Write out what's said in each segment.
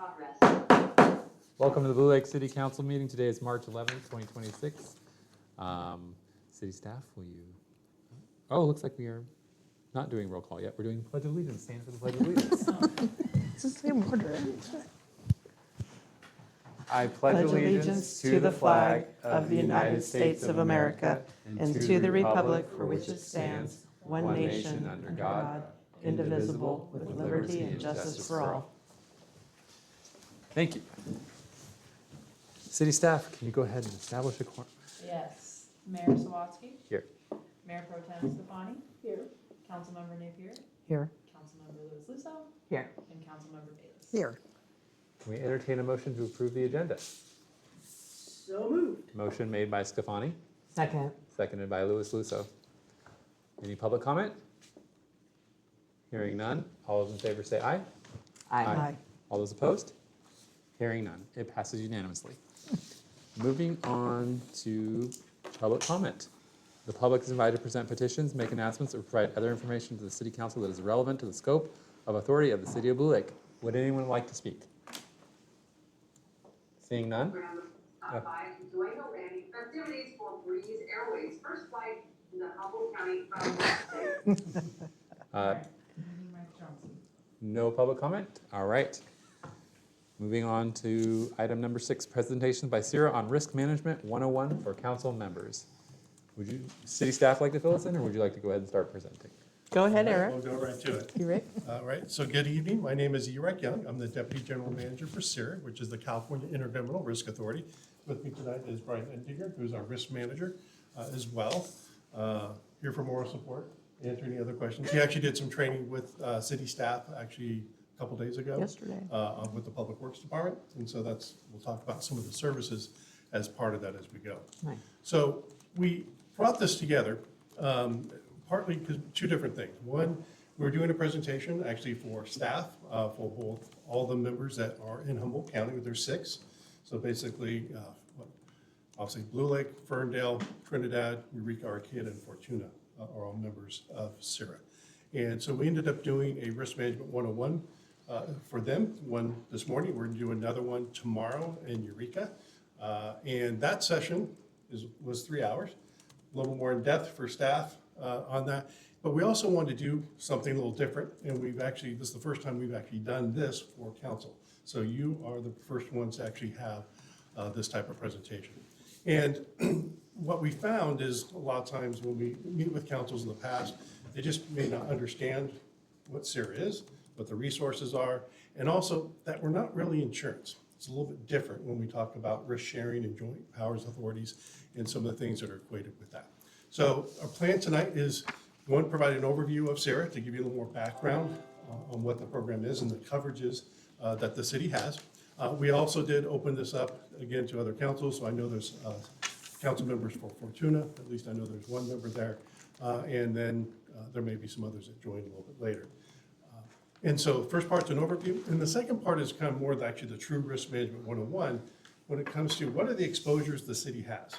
progress. Welcome to the Blue Lake City Council meeting. Today is March 11th, 2026. City staff, will you? Oh, looks like we are not doing roll call yet. We're doing Pledge of Allegiance. Stand for the Pledge of Allegiance. It's the same order. I pledge allegiance to the flag of the United States of America and to the republic for which it stands, one nation under God, indivisible, with liberty and justice for all. Thank you. City staff, can you go ahead and establish a quorum? Yes. Mayor Sawatsky? Here. Mayor Pro Tem Stefani? Here. Councilmember Napier? Here. Councilmember Lewis Lusso? Here. And Councilmember Bayless? Here. Can we entertain a motion to approve the agenda? So moved. Motion made by Stefani, Second. seconded by Louis Lusso. Any public comment? Hearing none. All those in favor say aye. Aye. All those opposed? Hearing none. It passes unanimously. Moving on to public comment. The public is invited to present petitions, make announcements, or provide other information to the City Council that is relevant to the scope of authority of the City of Blue Lake. Would anyone like to speak? Seeing none? Stop by to join the landing festivities for Breeze Airways' first flight in the Humboldt County from West. Mike Johnson. No public comment? All right. Moving on to item number 6, presentation by Sierra on Risk Management 101 for council members. Would you, city staff, like to fill us in, or would you like to go ahead and start presenting? Go ahead, All right, Eric. we'll go right to it. You ready? All right, so good evening. My name is Eric Young. I'm the Deputy General Manager for CIRA, which is the California Intergovernmental Risk Authority. With me tonight is Brian Endinger, who's our Risk Manager as well. Here for moral support, answer any other questions. He actually did some training with city staff actually a couple days ago. Yesterday. With the Public Works Department. And so we'll talk about some of the services as part of that as we go. Nice. So we brought this together partly because two different things. One, we're doing a presentation actually for staff, for both all the members that are in Humboldt County. There's 6. So basically, I'll say Blue Lake, Ferndale, Trinidad, Eureka, Arcata, and Fortuna are all members of CIRA. And so we ended up doing a Risk Management 101 for them, one this morning. We're going to do another one tomorrow in Eureka. And that session was 3 hours, a little more in depth for staff on that. But we also wanted to do something a little different. And this is the first time we've actually done this for council. So you are the first ones to actually have this type of presentation. And what we found is a lot of times when we meet with councils in the past, they just may not understand what CIRA is, what the resources are, and also that we're not really insurance. It's a little bit different when we talk about risk sharing and joint powers authorities and some of the things that are equated with that. So our plan tonight is, one, provide an overview of CIRA to give you a little more background on what the program is and the coverages that the city has. We also did open this up again to other councils, so I know there's council members for Fortuna, at least I know there's one member there, and then there may be some others that join a little bit later. And so the first part's an overview, and the second part is kind of more actually the true risk management 101 when it comes to what are the exposures the city has,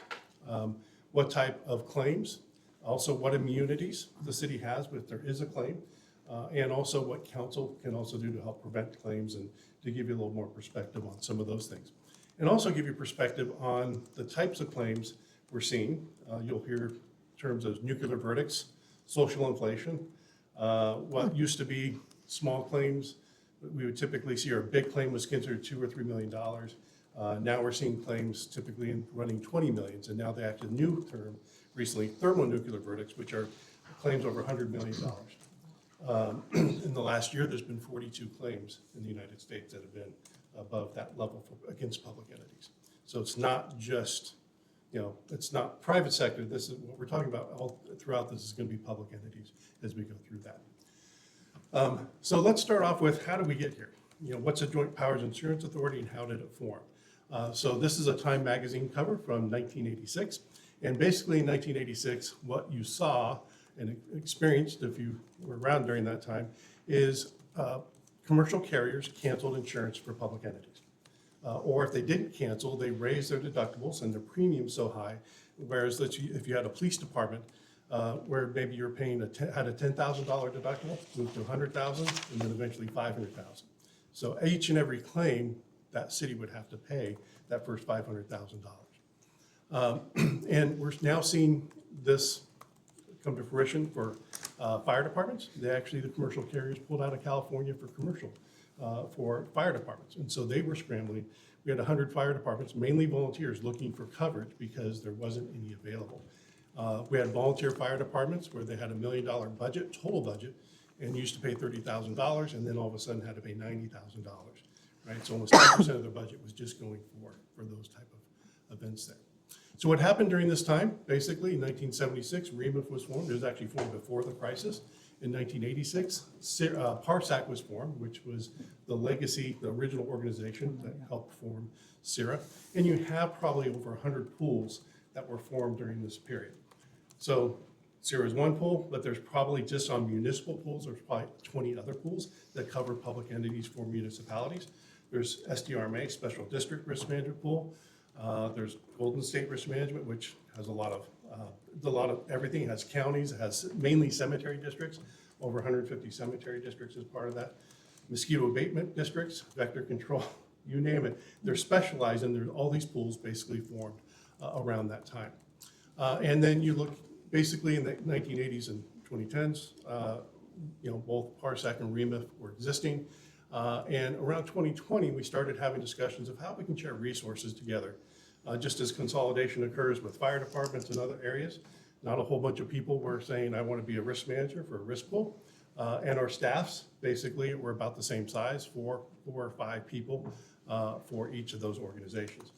what type of claims, also what immunities the city has if there is a claim, and also what council can also do to help prevent claims and to give you a little more perspective on some of those things. And also give you perspective on the types of claims we're seeing. You'll hear terms of nuclear verdicts, social inflation, what used to be small claims. We would typically see our big claim was considered $2 or $3 million. Now we're seeing claims typically running 20 millions, and now they have a new term recently, thermonuclear verdicts, which are claims over $100 million. In the last year, there's been 42 claims in the United States that have been above that level against public entities. So it's not just, it's not private sector. This is what we're talking about all throughout. This is going to be public entities as we go through that. So let's start off with how did we get here? What's a Joint Powers Insurance Authority and how did it form? So this is a Time magazine cover from 1986. And basically in 1986, what you saw and experienced, if you were around during that time, is commercial carriers canceled insurance for public entities. Or if they didn't cancel, they raised their deductibles and their premiums so high, whereas if you had a police department where maybe you're paying had a $10,000 deductible, moved to $100,000, and then eventually $500,000. So each and every claim, that city would have to pay that first $500,000. And we're now seeing this come to fruition for fire departments. The commercial carriers pulled out of California for commercial, for fire departments. And so they were scrambling. We had 100 fire departments, mainly volunteers, looking for coverage because there wasn't any available. We had volunteer fire departments where they had $1 million budget, total budget, and used to pay $30,000, and then all of a sudden had to pay $90,000, right? So almost 10% of their budget was just going for those type of events there. So what happened during this time, basically, in 1976, REMIF was formed. It was actually formed before the crisis. In 1986, PARSAC was formed, which was the legacy, the original organization that helped form CIRA. And you have probably over 100 pools that were formed during this period. So CIRA is one pool, but there's probably just on municipal pools, there's probably 20 other pools that cover public entities for municipalities. There's SDRMA, Special District Risk Management Pool. There's Golden State Risk Management, which has a lot of everything. It has counties, it has mainly cemetery districts, over 150 cemetery districts as part of that. Mosquito abatement districts, vector control, you name it. They're specialized, and there's all these pools basically formed around that time. And then you look basically in the 1980s and 2010s, both PARSAC and REMIF were existing. And around 2020, we started having discussions of how we can share resources together. Just as consolidation occurs with fire departments and other areas, not a whole bunch of people were saying, I want to be a risk manager for a risk pool. And our staffs, basically, were about the same size, 4 or 5 people for each of those organizations.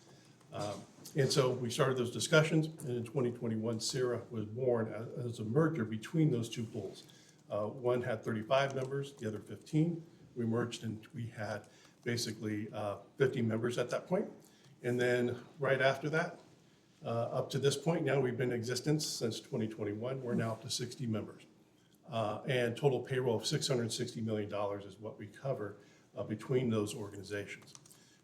And so we started those discussions, and in 2021, CIRA was born as a merger between those two pools. One had 35 members, the other 15. We merged, and we had basically 50 members at that point. And then right after that, up to this point, now we've been in existence since 2021. We're now up to 60 members. And total payroll of $660 million is what we cover between those organizations.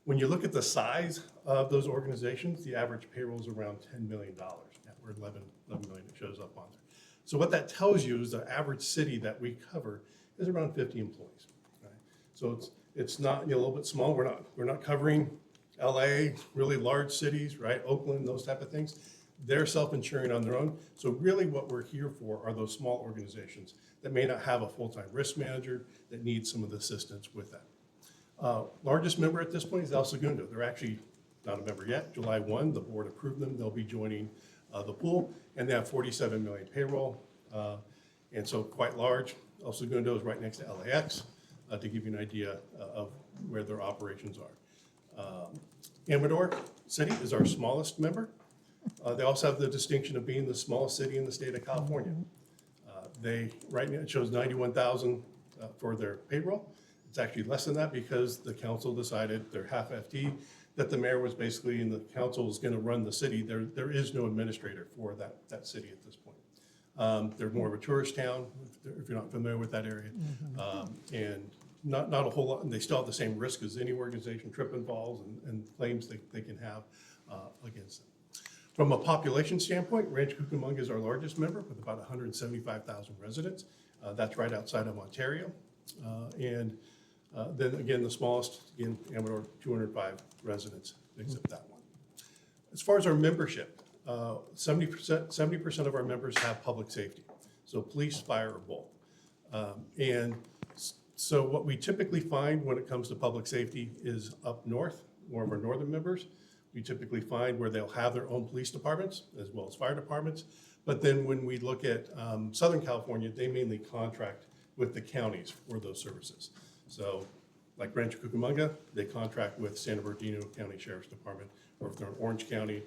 When you look at the size of those organizations, the average payroll is around $10 million. Or 11 million, it shows up on there. So what that tells you is the average city that we cover is around 50 employees. Right? So it's not a little bit small. We're not covering LA, really large cities, right? Oakland, those type of things. They're self-insuring on their own. So really what we're here for are those small organizations that may not have a full-time risk manager that need some of the assistance with that. Largest member at this point is El Segundo. They're actually not a member yet. July 1, the board approved them. They'll be joining the pool, and they have 47 million payroll, and so quite large. El Segundo is right next to LAX, to give you an idea of where their operations are. Amador City is our smallest member. They also have the distinction of being the smallest city in the state of California. Right now it shows 91,000 for their payroll. It's actually less than that because the council decided they're half FT, that the mayor was basically, and the council is going to run the city. There is no administrator for that city at this point. They're more of a tourist town, if you're not familiar with that area. And not a whole lot, and they still have the same risk as any organization, trip and falls and claims they can have against them. From a population standpoint, Rancho Cucamonga is our largest member with about 175,000 residents. That's right outside of Ontario. And then again, the smallest, again, Amador, 205 residents makes up that one. As far as our membership, 70% of our members have public safety. So police, fire, or both. And so what we typically find when it comes to public safety is up north, more of our northern members. We typically find where they'll have their own police departments as well as fire departments. But then when we look at Southern California, they mainly contract with the counties for those services. So like Rancho Cucamonga, they contract with San Bernardino County Sheriff's Department, or if they're in Orange County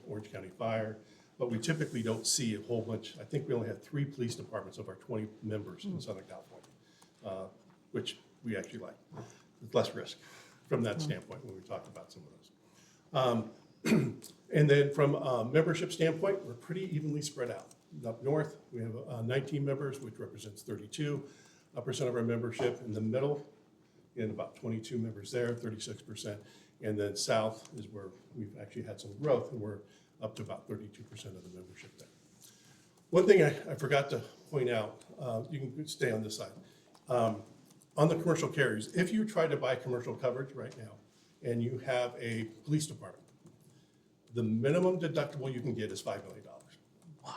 Fire. But we typically don't see a whole bunch. I think we only have 3 police departments of our 20 members in Southern California, which we actually like. With less risk from that standpoint when we talk about some of those. And then from a membership standpoint, we're pretty evenly spread out. Up north, we have 19 members, which represents 32% of our membership. In the middle, and about 22 members there, 36%. And then south is where we've actually had some growth, and we're up to about 32% of the membership there. One thing I forgot to point out, you can stay on this side. on the commercial carriers, if you try to buy commercial coverage right now and you have a police department, the minimum deductible you can get is $5 million. Wow.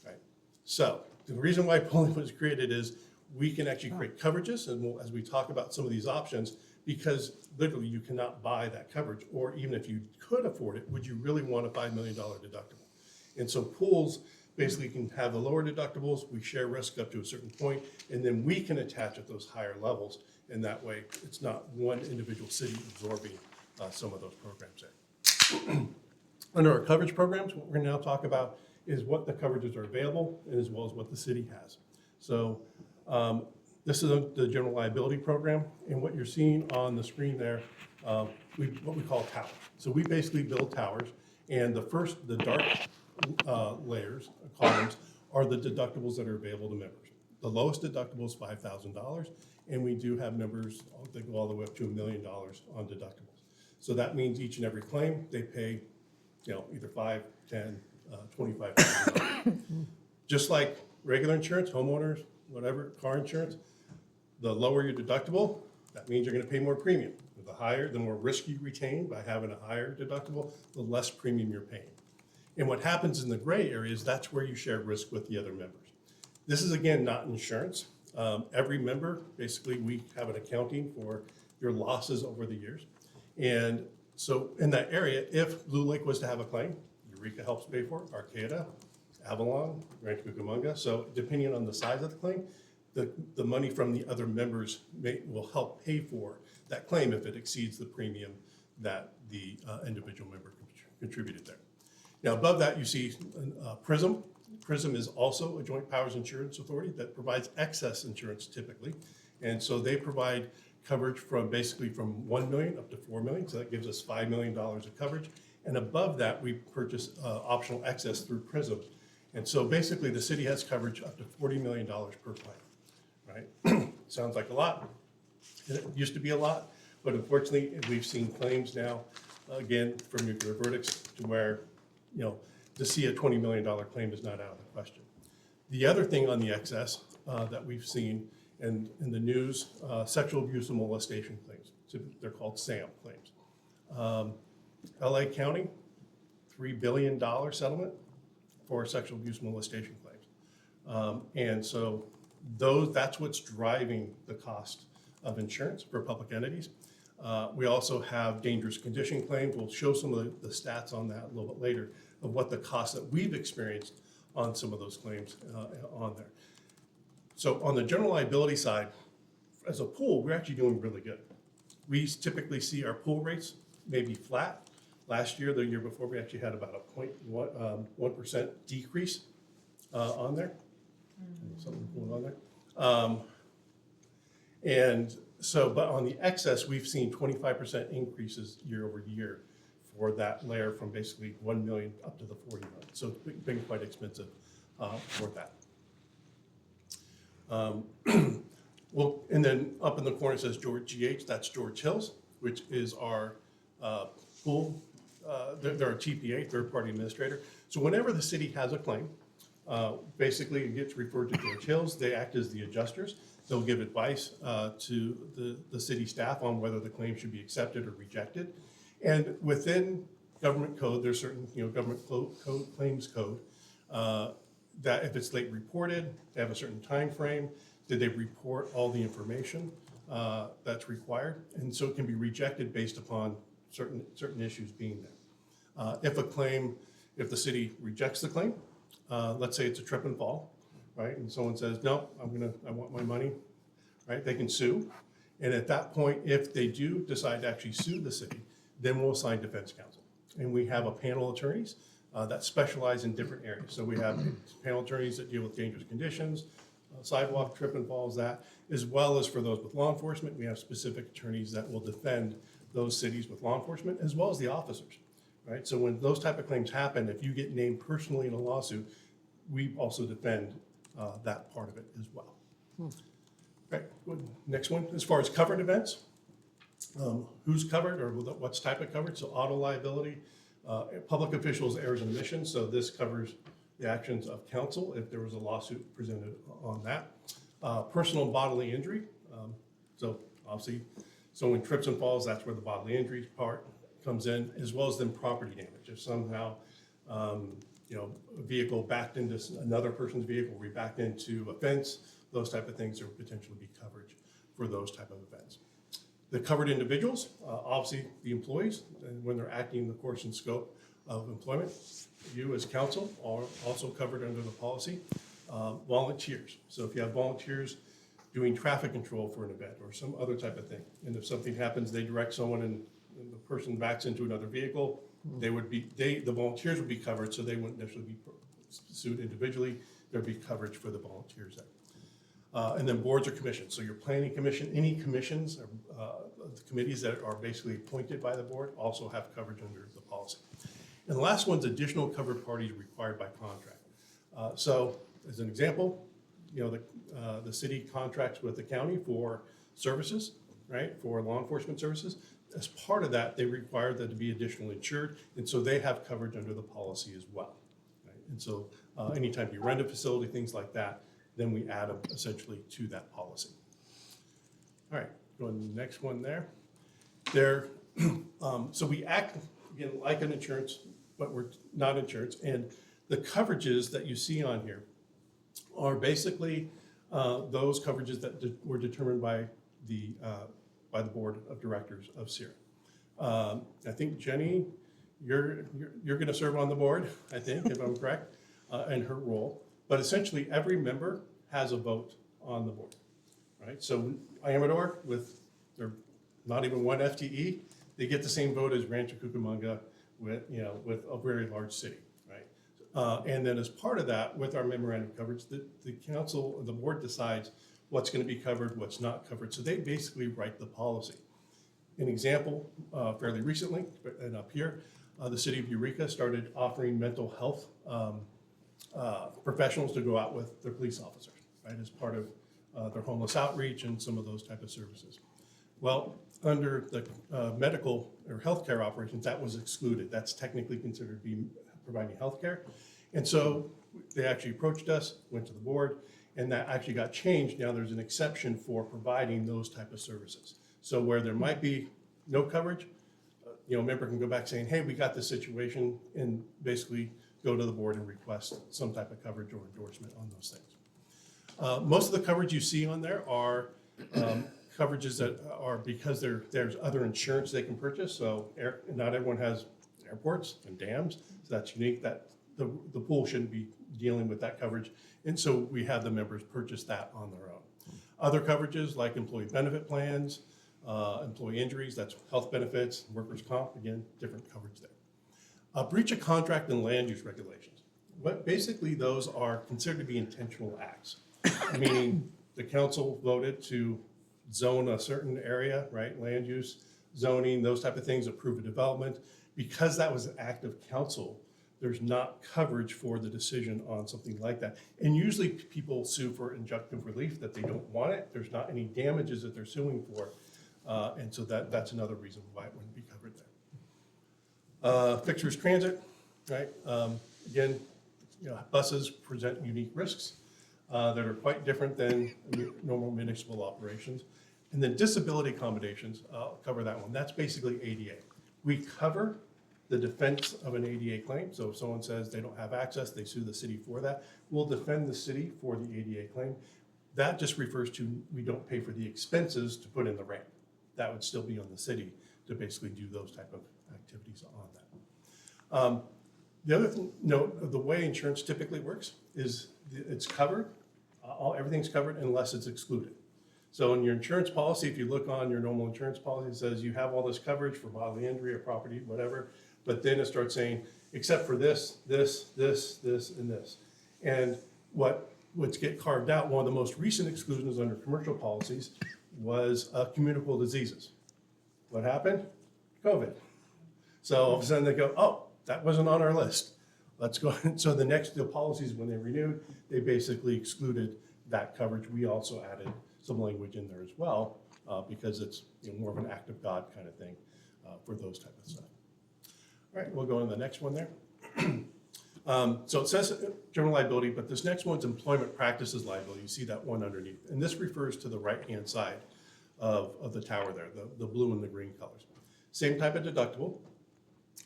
Right? So the reason why pooling was created is we can actually create coverages, and as we talk about some of these options, because literally you cannot buy that coverage, or even if you could afford it, would you really want a $5 million deductible? And so pools basically can have the lower deductibles, we share risk up to a certain point, and then we can attach at those higher levels, and that way it's not one individual city absorbing some of those programs there. Under our coverage programs, what we're gonna now talk about is what the coverages are available, and as well as what the city has. So this is the general liability program, and what you're seeing on the screen there, what we call towers. So we basically build towers, and the dark layers, columns, are the deductibles that are available to members. The lowest deductible is $5,000, and we do have members that go all the way up to $1 million on deductibles. So that means each and every claim, they pay, either $5,000, $10,000, $25,000. Just like regular insurance, homeowners, whatever, car insurance, the lower your deductible, that means you're gonna pay more premium. The more risk you retain by having a higher deductible, the less premium you're paying. And what happens in the gray areas, that's where you share risk with the other members. This is, again, not insurance. Every member, basically, we have an accounting for your losses over the years. And so in that area, if Blue Lake was to have a claim, Eureka helps pay for it, Arcata, Avalon, Rancho Cucamonga. So depending on the size of the claim, the money from the other members will help pay for that claim if it exceeds the premium that the individual member contributed there. Now, above that, you see PRISM. PRISM is also a joint powers insurance authority that provides excess insurance typically. And so they provide coverage from basically from $1 million up to $4 million. So that gives us $5 million of coverage. And above that, we purchase optional excess through PRISM. And so basically the city has coverage up to $40 million per claim, right? Sounds like a lot. It used to be a lot, but unfortunately, we've seen claims now, again, from nuclear verdicts to where, to see a $20 million claim is not out of the question. The other thing on the excess that we've seen in the news, sexual abuse and molestation claims. So they're called SAM claims. LA County, $3 billion settlement for sexual abuse and molestation claims. And so that's what's driving the cost of insurance for public entities. We also have dangerous condition claims. We'll show some of the stats on that a little bit later of what the costs that we've experienced on some of those claims on there. So on the general liability side, as a pool, we're actually doing really good. We typically see our pool rates maybe flat. Last year, the year before, we actually had about a 0.1% decrease on there. Something going on there. And so, but on the excess, we've seen 25% increases year over year for that layer from basically 1 million up to the 40 million. So it's been quite expensive for that. Well, and then up in the corner it says George GH, that's George Hills, which is our pool. They're a TPA, third-party administrator. So whenever the city has a claim, basically it gets referred to George Hills. They act as the adjusters. They'll give advice to the city staff on whether the claim should be accepted or rejected. And within government code, there's certain government claims code that if it's late reported, they have a certain time frame. Did they report all the information that's required? And so it can be rejected based upon certain issues being there. If the city rejects the claim, let's say it's a trip and fall, right? And someone says, no, I want my money, right? They can sue. And at that point, if they do decide to actually sue the city, then we'll assign defense counsel. And we have a panel of attorneys that specialize in different areas. So we have panel attorneys that deal with dangerous conditions, sidewalk, trip and falls, that, as well as for those with law enforcement, we have specific attorneys that will defend those cities with law enforcement, as well as the officers, right? So when those type of claims happen, if you get named personally in a lawsuit, we also defend that part of it as well. Right, next one, as far as covered events, who's covered or what's type of coverage? So auto liability, public officials, errors and omissions. So this covers the actions of counsel if there was a lawsuit presented on that. Personal bodily injury, So obviously, someone trips and falls, that's where the bodily injuries part comes in, as well as then property damage. If somehow, a vehicle backed into another person's vehicle, we backed into a fence, those type of things, there would potentially be coverage for those type of events. The covered individuals, obviously the employees, and when they're acting in the course and scope of employment. You as council are also covered under the policy. Volunteers, so if you have volunteers doing traffic control for an event or some other type of thing, and if something happens, they direct someone and the person backs into another vehicle, the volunteers would be covered, so they wouldn't necessarily be sued individually. There'd be coverage for the volunteers there. And then boards or commissions, so your planning commission, any commissions or the committees that are basically appointed by the board also have coverage under the policy. And the last one's additional covered parties required by contract. So as an example, the city contracts with the county for services, right, for law enforcement services. As part of that, they require that to be additionally insured, and so they have coverage under the policy as well. Right? And so anytime you rent a facility, things like that, then we add them essentially to that policy. All right, go to the next one there. So we act, again, like an insurance, but we're not insurance. And the coverages that you see on here are basically those coverages that were determined by the board of directors of CIRA. I think Jenny, you're going to serve on the board, I think, if I'm correct, in her role. But essentially, every member has a vote on the board, right? So Amador, with their not even one FTE, they get the same vote as Rancho Cucamonga with a very large city, right? And then as part of that, with our memorandum of coverage, the council, the board decides what's going to be covered, what's not covered. So they basically write the policy. An example, fairly recently, and up here, the city of Eureka started offering mental health professionals to go out with their police officers, right, as part of their homeless outreach and some of those type of services. Well, under the medical or healthcare operations, that was excluded. That's technically considered providing healthcare. And so they actually approached us, went to the board, and that actually got changed. Now there's an exception for providing those type of services. So where there might be no coverage, a member can go back saying, hey, we got this situation, and basically go to the board and request some type of coverage or endorsement on those things. Most of the coverage you see on there are coverages that are because there's other insurance they can purchase. So not everyone has airports and dams, so that's unique. That the pool shouldn't be dealing with that coverage, and so we have the members purchase that on their own. Other coverages like employee benefit plans, employee injuries, that's health benefits, workers' comp, again, different coverage there. Breach of contract and land use regulations. But basically those are considered to be intentional acts, meaning the council voted to zone a certain area, right? Land use, zoning, those type of things, approve a development. Because that was an act of council, there's not coverage for the decision on something like that. And usually people sue for injunctive relief, that they don't want it. There's not any damages that they're suing for. And so that's another reason why it wouldn't be covered there. Fixed transit, right? Again, buses present unique risks that are quite different than normal municipal operations. And then disability accommodations, I'll cover that one. That's basically ADA. We cover the defense of an ADA claim. So if someone says they don't have access, they sue the city for that. We'll defend the city for the ADA claim. That just refers to we don't pay for the expenses to put in the ramp. That would still be on the city to basically do those type of activities on that. The other thing, note, the way insurance typically works is it's covered, everything's covered unless it's excluded. So in your insurance policy, if you look on your normal insurance policy, it says you have all this coverage for bodily injury or property, whatever, but then it starts saying, except for this, this, and this. And what's get carved out, one of the most recent exclusions under commercial policies was communicable diseases. What happened? COVID. So all of a sudden they go, oh, that wasn't on our list. Let's go. So the policies, when they renewed, they basically excluded that coverage. We also added some language in there as well because it's more of an act of God kind of thing for those type of stuff. All right, we'll go on to the next one there. So it says general liability, but this next one's employment practices liability. You see that one underneath. And this refers to the right-hand side of the tower there, the blue and the green colors. Same type of deductible,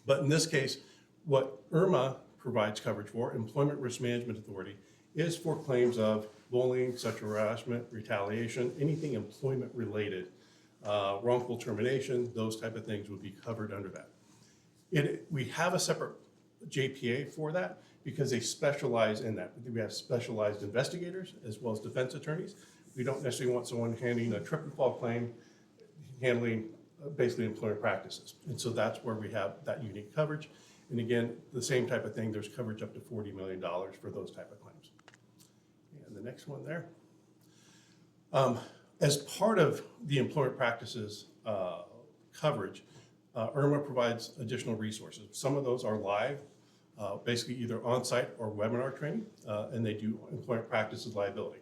but in this case, what IRMA provides coverage for, Employment Risk Management Authority, is for claims of bullying, sexual harassment, retaliation, anything employment related, wrongful termination, those type of things would be covered under that. We have a separate JPA for that because they specialize in that. We have specialized investigators as well as defense attorneys. We don't necessarily want someone handling a trip and fall claim, handling basically employment practices. And so that's where we have that unique coverage. And again, the same type of thing, there's coverage up to $40 million for those type of claims. And the next one there. As part of the employment practices coverage, IRMA provides additional resources. Some of those are live, basically either on-site or webinar training, and they do employment practices liability.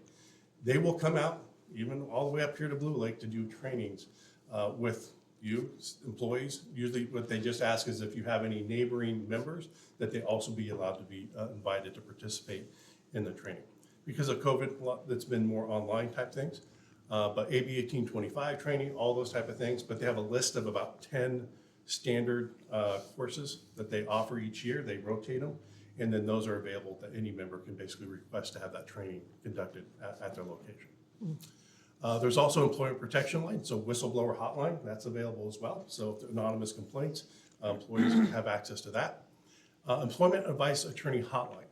They will come out, even all the way up here to Blue Lake, to do trainings with you, employees. Usually what they just ask is if you have any neighboring members, that they also be allowed to be invited to participate in the training. Because of COVID, that's been more online type things, but AB 1825 training, all those type of things, but they have a list of about 10 standard courses that they offer each year. They rotate them, and then those are available that any member can basically request to have that training conducted at their location. There's also employment protection line, so whistleblower hotline, that's available as well. So if anonymous complaints, employees have access to that. Employment advice attorney hotline.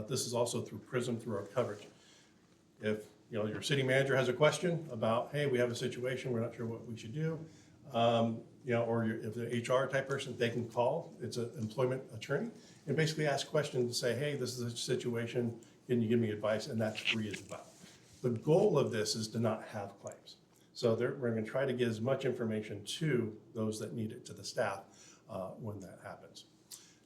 This is also through PRISM, through our coverage. If your city manager has a question about, hey, we have a situation, we're not sure what we should do, or if the HR type person, they can call. It's an employment attorney and basically ask questions and say, hey, this is a situation, can you give me advice? And that's free as well. The goal of this is to not have claims. So we're going to try to get as much information to those that need it, to the staff, when that happens.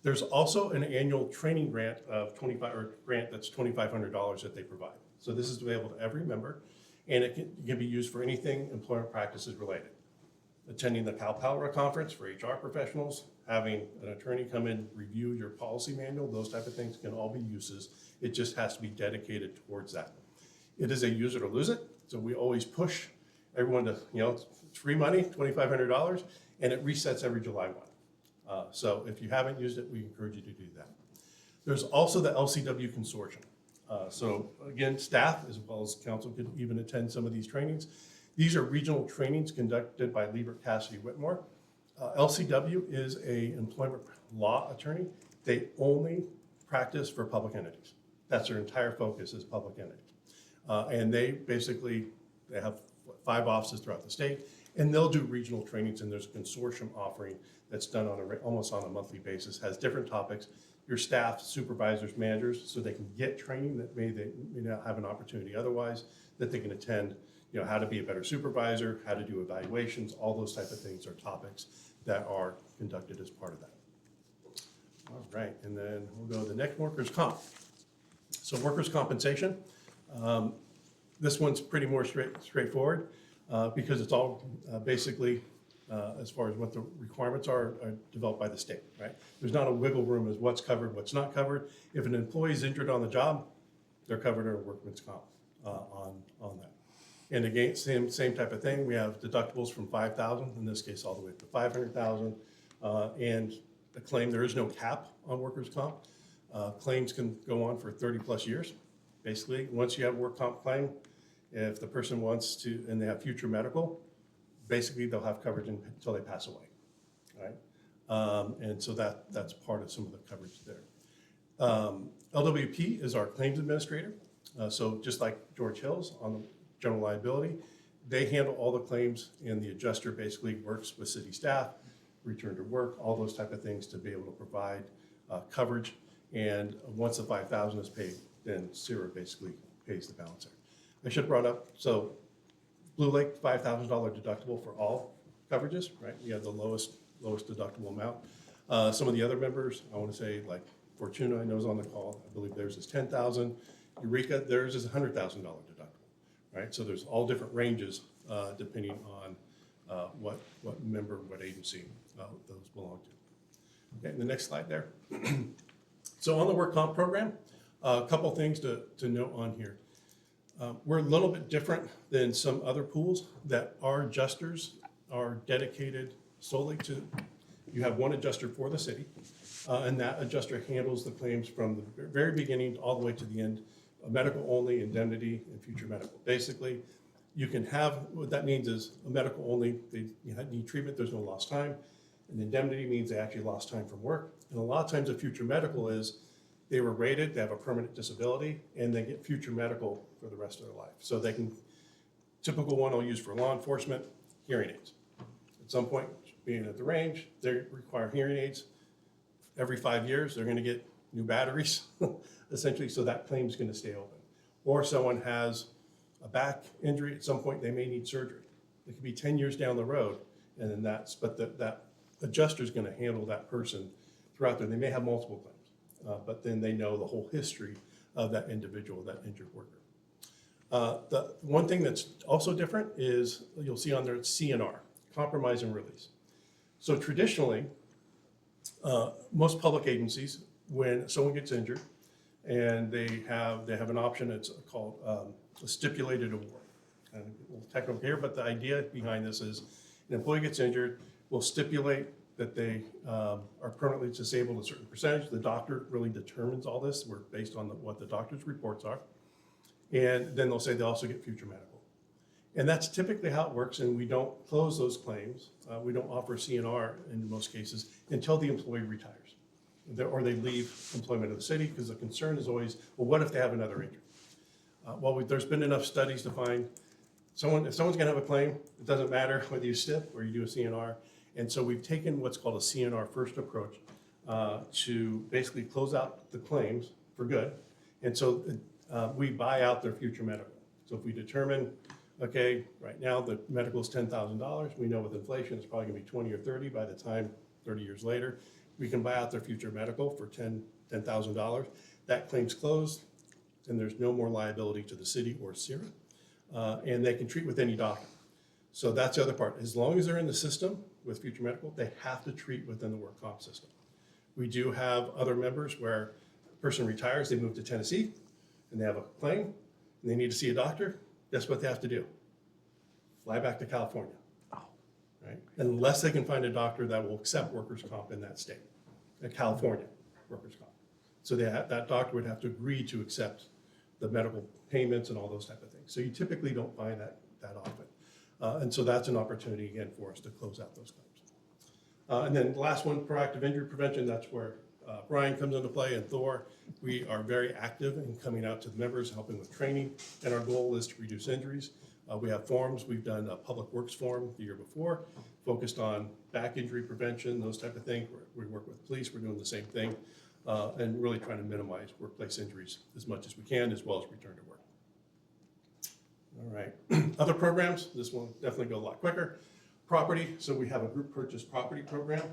There's also an annual training grant of grant that's $2,500 that they provide. So this is available to every member, and it can be used for anything employment practices related. Attending the Cal Palra conference for HR professionals, having an attorney come in, review your policy manual, those type of things can all be uses. It just has to be dedicated towards that. It is a use it or lose it. So we always push everyone to, it's free money, $2,500, and it resets every July 1. So if you haven't used it, we encourage you to do that. There's also the LCW Consortium. So again, staff as well as council could even attend some of these trainings. These are regional trainings conducted by Liebert Cassidy Whitmore. LCW is a employment law attorney. They only practice for public entities. That's their entire focus, is public entities. And they have 5 offices throughout the state, and they'll do regional trainings, and there's a consortium offering that's done on almost on a monthly basis, has different topics. Your staff, supervisors, managers, so they can get training that they may not have an opportunity otherwise, that they can attend, how to be a better supervisor, how to do evaluations, all those type of things are topics that are conducted as part of that. All right, and then we'll go to the next, workers' comp. So workers' compensation, this one's pretty more straightforward because it's all basically as far as what the requirements are developed by the state, right? There's not a wiggle room as what's covered, what's not covered. If an employee is injured on the job, they're covered under workman's comp on that. And again, same type of thing. We have deductibles from $5,000, in this case all the way up to $500,000. And the claim, there is no cap on workers' comp. Claims can go on for 30 plus years. Basically, once you have a work comp claim, if the person wants to, and they have future medical, basically they'll have coverage until they pass away, right? And so that's part of some of the coverage there. LWP is our claims administrator. So just like George Hills on the general liability, they handle all the claims, and the adjuster basically works with city staff, return to work, all those type of things to be able to provide coverage. And once the $5,000 is paid, then CIRA basically pays the balance there. I should have brought up, so Blue Lake, $5,000 deductible for all coverages, right? You have the lowest deductible amount. Some of the other members, I want to say like Fortuna, I know is on the call. I believe theirs is $10,000. Eureka, theirs is $100,000 deductible, right? So there's all different ranges depending on what member, what agency those belong to. Okay, and the next slide there. So on the work comp program, a couple things to note on here. We're a little bit different than some other pools that our adjusters are dedicated solely to, you have one adjuster for the city, and that adjuster handles the claims from the very beginning all the way to the end, medical only, indemnity, and future medical. Basically, you can have, what that means is a medical only, they need treatment, there's no lost time. And indemnity means they actually lost time from work. And a lot of times a future medical is they were rated, they have a permanent disability, and they get future medical for the rest of their life. So they can, typical one I'll use for law enforcement, hearing aids. At some point, being at the range, they require hearing aids. Every 5 years, they're gonna get new batteries, essentially, so that claim's gonna stay open. Or someone has a back injury, at some point, they may need surgery. It could be 10 years down the road, and then that adjuster's gonna handle that person throughout there. They may have multiple claims, but then they know the whole history of that individual, that injured worker. The one thing that's also different is, you'll see on there, it's CNR, compromise and release. So traditionally, most public agencies, when someone gets injured and they have an option, it's called a stipulated award. And a little technical here, but the idea behind this is an employee gets injured, we'll stipulate that they are permanently disabled a certain percentage. The doctor really determines all this. We're based on what the doctor's reports are. And then they'll say they also get future medical. And that's typically how it works, and we don't close those claims. We don't offer CNR in most cases until the employee retires or they leave employment of the city, because the concern is always, well, what if they have another injury? There's been enough studies to find if someone's gonna have a claim, it doesn't matter whether you STIP or you do a CNR. And so we've taken what's called a CNR first approach to basically close out the claims for good. And so we buy out their future medical. So if we determine, okay, right now the medical is $10,000, we know with inflation it's probably gonna be 20 or 30 by the time 30 years later, we can buy out their future medical for $10,000. That claim's closed, and there's no more liability to the city or CIRA, and they can treat with any doctor. So that's the other part. As long as they're in the system with future medical, they have to treat within the work comp system. We do have other members where a person retires, they move to Tennessee, and they have a claim, and they need to see a doctor. Guess what they have to do? Fly back to California. Right? Unless they can find a doctor that will accept workers' comp in that state, California workers' comp. So that doctor would have to agree to accept the medical payments and all those type of things. So you typically don't find that often. And so that's an opportunity, again, for us to close out those claims. And then the last one, proactive injury prevention, that's where Brian comes into play, and Thor. We are very active in coming out to the members, helping with training, and our goal is to reduce injuries. We have forums. We've done a public works forum the year before, focused on back injury prevention, those type of things. We work with police. We're doing the same thing, and really trying to minimize workplace injuries as much as we can, as well as return to work. All right. Other programs, this one definitely go a lot quicker. Property, so we have a group purchase property program.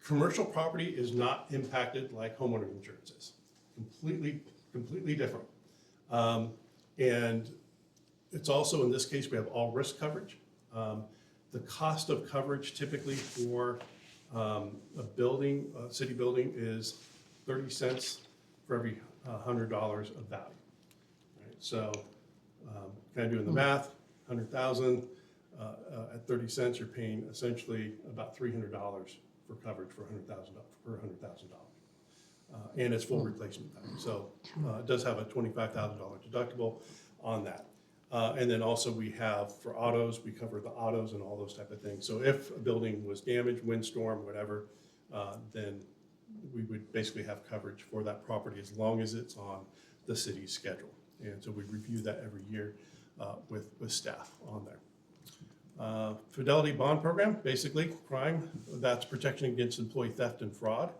Commercial property is not impacted like homeowner insurance is. Completely different. And it's also, in this case, we have all risk coverage. The cost of coverage typically for a building, a city building, is 30 cents for every $100 of value. Right? So kind of doing the math, 100,000 at 30 cents, you're paying essentially about $300 for coverage for $100,000. And it's full replacement value. So it does have a $25,000 deductible on that. And then also we have, for autos, we cover the autos and all those type of things. So if a building was damaged, windstorm, whatever, then we would basically have coverage for that property as long as it's on the city's schedule. And so we review that every year with staff on there. Fidelity bond program, basically crime, that's protection against employee theft and fraud.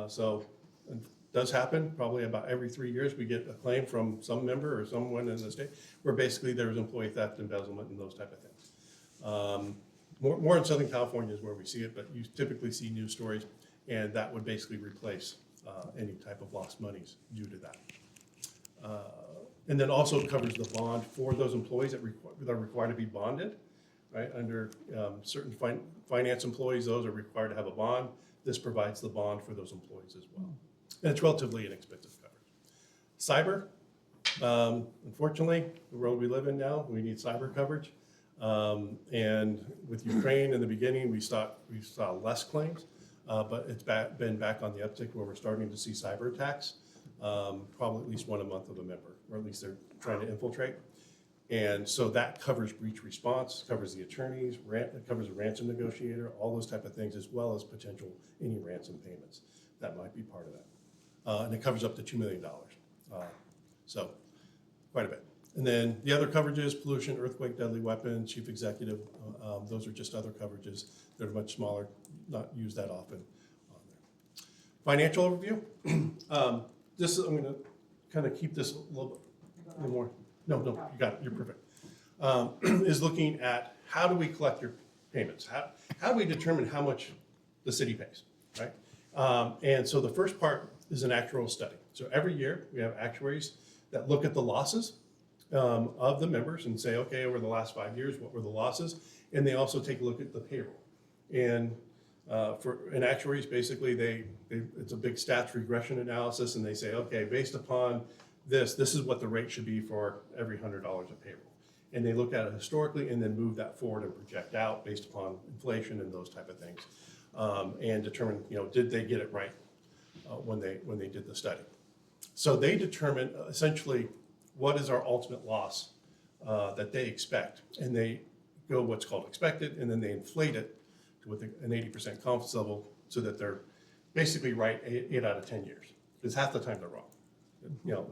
So it does happen, probably about every 3 years we get a claim from some member or someone in the state where basically there was employee theft, embezzlement, and those type of things. More in Southern California is where we see it, but you typically see news stories, and that would basically replace any type of lost monies due to that. And then also covers the bond for those employees that are required to be bonded, right? Under certain finance employees, those are required to have a bond. This provides the bond for those employees as well. And it's relatively inexpensive coverage. Cyber, Unfortunately, the world we live in now, we need cyber coverage. And with Ukraine in the beginning, we saw less claims, but it's been back on the uptick where we're starting to see cyber attacks, probably at least one a month of a member, or at least they're trying to infiltrate. And so that covers breach response, covers the attorneys, it covers a ransom negotiator, all those type of things, as well as potential any ransom payments that might be part of that. And it covers up to $2 million. So quite a bit. And then the other coverages, pollution, earthquake, deadly weapon, chief executive, those are just other coverages. They're much smaller, not used that often on there. Financial overview. I'm gonna kind of keep this a little more. No, you got it, you're perfect. Is looking at how do we collect your payments? How do we determine how much the city pays, right? And so the first part is an actuarial study. So every year we have actuaries that look at the losses of the members and say, okay, over the last 5 years, what were the losses? And they also take a look at the payroll. And for an actuaries, basically, it's a big stats regression analysis, and they say, okay, based upon this is what the rate should be for every $100 of payroll. And they look at it historically and then move that forward and project out based upon inflation and those type of things, and determine, did they get it right when they did the study. So they determine essentially what is our ultimate loss that they expect, and they go what's called expected, and then they inflate it to with an 80% confidence level so that they're basically right 8 out of 10 years, because half the time they're wrong.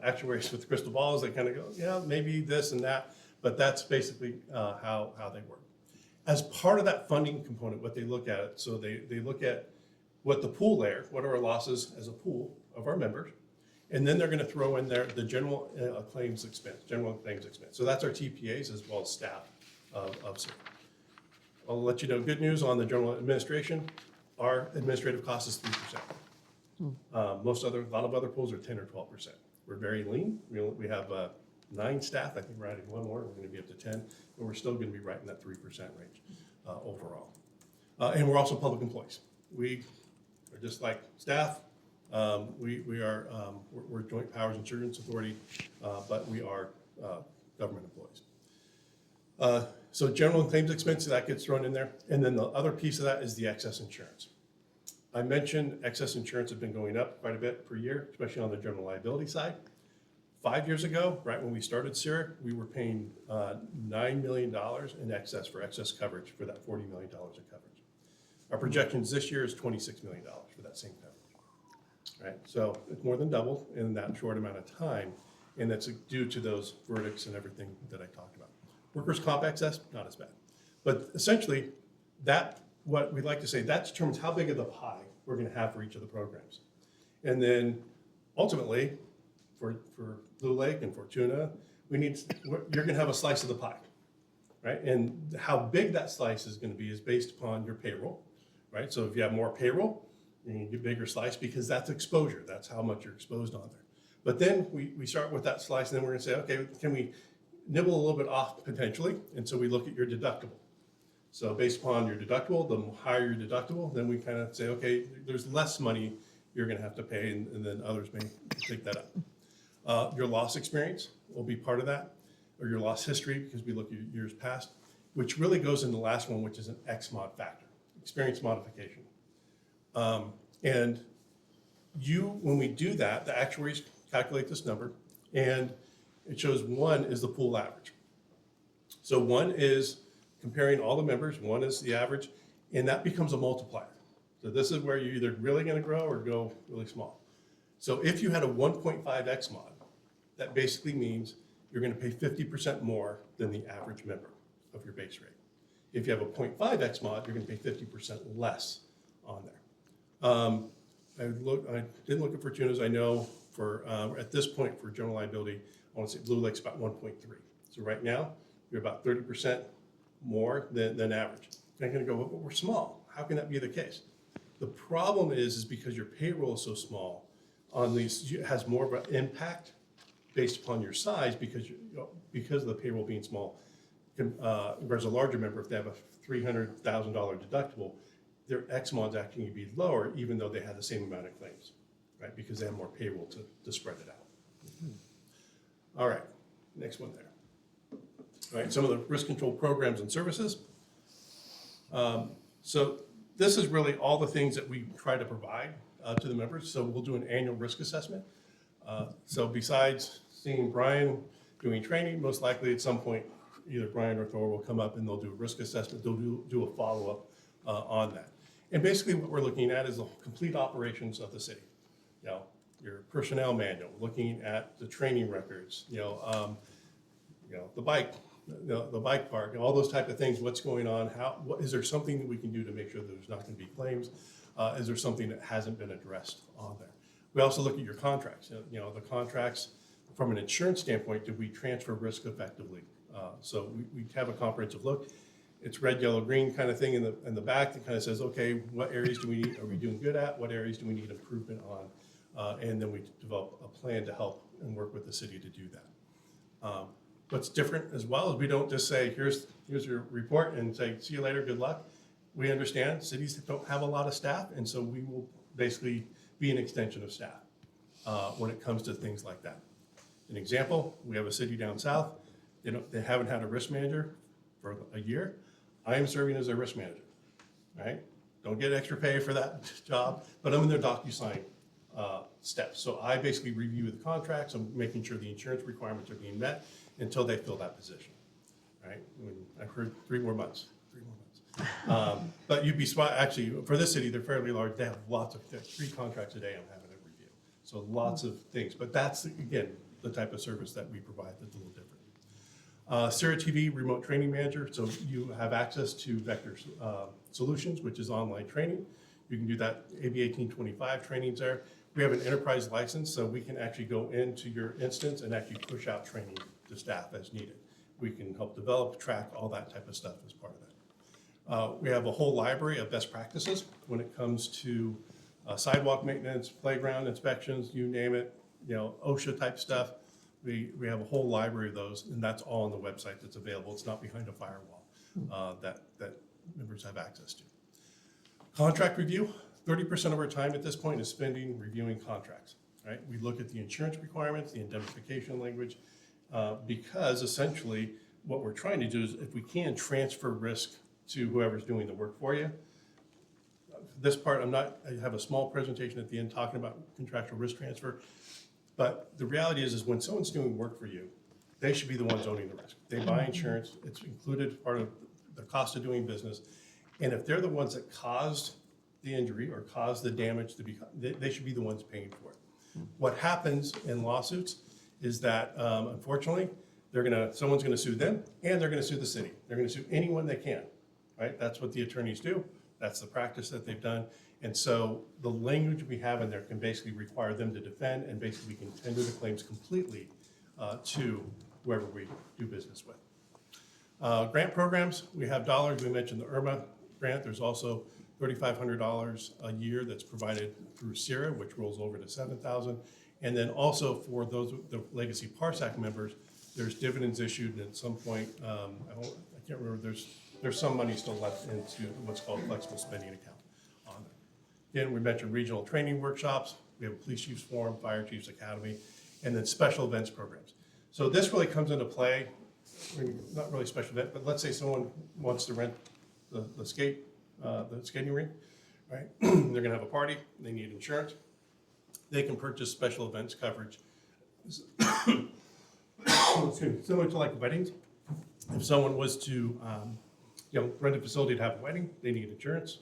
Actuaries with crystal balls, they kind of go, yeah, maybe this and that, but that's basically how they work. As part of that funding component, what they look at, so they look at what the pool layer, what are our losses as a pool of our members, and then they're going to throw in there the general claims expense. So that's our TPAs as well as staff of CERT. I'll let you know good news on the general administration. Our administrative cost is 3%. A lot of other pools are 10 or 12%. We're very lean. We have 9 staff. I think we're adding one more. We're going to be up to 10, but we're still going to be right in that 3% range overall. And we're also public employees. We are just like staff. We're Joint Powers Insurance Authority, but we are government employees. So general claims expense, that gets thrown in there. And then the other piece of that is the excess insurance. I mentioned excess insurance has been going up quite a bit per year, especially on the general liability side. 5 years ago, right when we started CERT, we were paying $9 million in excess for excess coverage for that $40 million of coverage. Our projections this year is $26 million for that same coverage. Right, so it's more than doubled in that short amount of time, and that's due to those verdicts and everything that I talked about. Workers' comp excess, not as bad. But essentially, what we'd like to say, that determines how big of the pie we're going to have for each of the programs. And then ultimately, for Blue Lake and Fortuna, you're going to have a slice of the pie, right? And how big that slice is going to be is based upon your payroll, right? So if you have more payroll, you get a bigger slice because that's exposure. That's how much you're exposed on there. But then we start with that slice, and then we're going to say, okay, can we nibble a little bit off potentially? And so we look at your deductible. So based upon your deductible, the higher your deductible, then we kind of say, okay, there's less money you're going to have to pay, and then others may take that up. Your loss experience will be part of that, or your loss history, because we look at years past, which really goes in the last one, which is an XMOD factor, experience modification. And when we do that, the actuaries calculate this number, and it shows 1 is the pool average. So 1 is comparing all the members, 1 is the average, and that becomes a multiplier. So this is where you're either really going to grow or go really small. So if you had a 1.5 XMOD, that basically means you're going to pay 50% more than the average member of your base rate. If you have a 0.5 XMOD, you're going to pay 50% less on there. I didn't look at Fortuna's. I know for at this point for general liability, I want to say Blue Lake's about 1.3. So right now, you're about 30% more than average. And I'm going to go, well, but we're small. How can that be the case? The problem is because your payroll is so small, on these it has more of an impact based upon your size because of the payroll being small. Whereas a larger member, if they have a $300,000 deductible, their XMOD's actually be lower, even though they have the same amount of claims, right? Because they have more payroll to spread it out. All right, next one there. All right, some of the risk control programs and services. So this is really all the things that we try to provide to the members. So we'll do an annual risk assessment. So besides seeing Brian doing training, most likely at some point, either Brian or Thor will come up and they'll do a risk assessment. They'll do a follow-up on that. And basically what we're looking at is the complete operations of the city. You know, your personnel manual, looking at the training records, the bike, the bike park, all those type of things. What's going on? Is there something that we can do to make sure that there's not going to be claims? Is there something that hasn't been addressed on there? We also look at your contracts. The contracts from an insurance standpoint. Did we transfer risk effectively? So we have a comprehensive look. It's red, yellow, green kind of thing in the back that kind of says, okay, what areas are we doing good at? What areas do we need improvement on? And then we develop a plan to help and work with the city to do that. What's different as well is we don't just say, here's your report and say, see you later, good luck. We understand cities don't have a lot of staff, and so we will basically be an extension of staff when it comes to things like that. An example, we have a city down south, they haven't had a risk manager for a year. I am serving as their risk manager, right? Don't get extra pay for that job, but I'm in their DocuSign steps. So I basically review the contracts, I'm making sure the insurance requirements are being met until they fill that position, right? I've heard 3 more months. But you'd be actually, for this city, they're fairly large. They have lots of, 3 contracts a day I'm having to review. So lots of things, but that's, again, the type of service that we provide that's a little different. Sierra TV Remote Training Manager, so you have access to Vector Solutions, which is online training. You can do that, AB 1825 trainings there. We have an enterprise license, so we can actually go into your instance and actually push out training to staff as needed. We can help develop, track, all that type of stuff as part of that. We have a whole library of best practices when it comes to sidewalk maintenance, playground inspections, you name it, OSHA type stuff. We have a whole library of those, and that's all on the website that's available. It's not behind a firewall that members have access to. Contract review, 30% of our time at this point is spending reviewing contracts, right? We look at the insurance requirements, the indemnification language, because essentially what we're trying to do is if we can transfer risk to whoever's doing the work for you. This part, I have a small presentation at the end talking about contractual risk transfer. But the reality is when someone's doing work for you, they should be the ones owning the risk. They buy insurance, it's included part of the cost of doing business. And if they're the ones that caused the injury or caused the damage to be, they should be the ones paying for it. What happens in lawsuits is that, unfortunately, someone's gonna sue them and they're gonna sue the city. They're gonna sue anyone they can, right? That's what the attorneys do. That's the practice that they've done. And so the language we have in there can basically require them to defend, and basically we can tender the claims completely to whoever we do business with. Grant programs, we have dollars. We mentioned the IRMA grant. There's also $3,500 a year that's provided through Sierra, which rolls over to $7,000. And then also for the Legacy PARSAC members, there's dividends issued, and at some point, I can't remember, there's some money still left into what's called flexible spending account on there. Again, we mentioned regional training workshops. We have a police chiefs forum, fire chiefs academy, and then special events programs. So this really comes into play, not really special event, but let's say someone wants to rent the skating rink, right? They're gonna have a party, they need insurance. They can purchase special events coverage. Similar to like weddings. If someone was to rent a facility to have a wedding, they need insurance.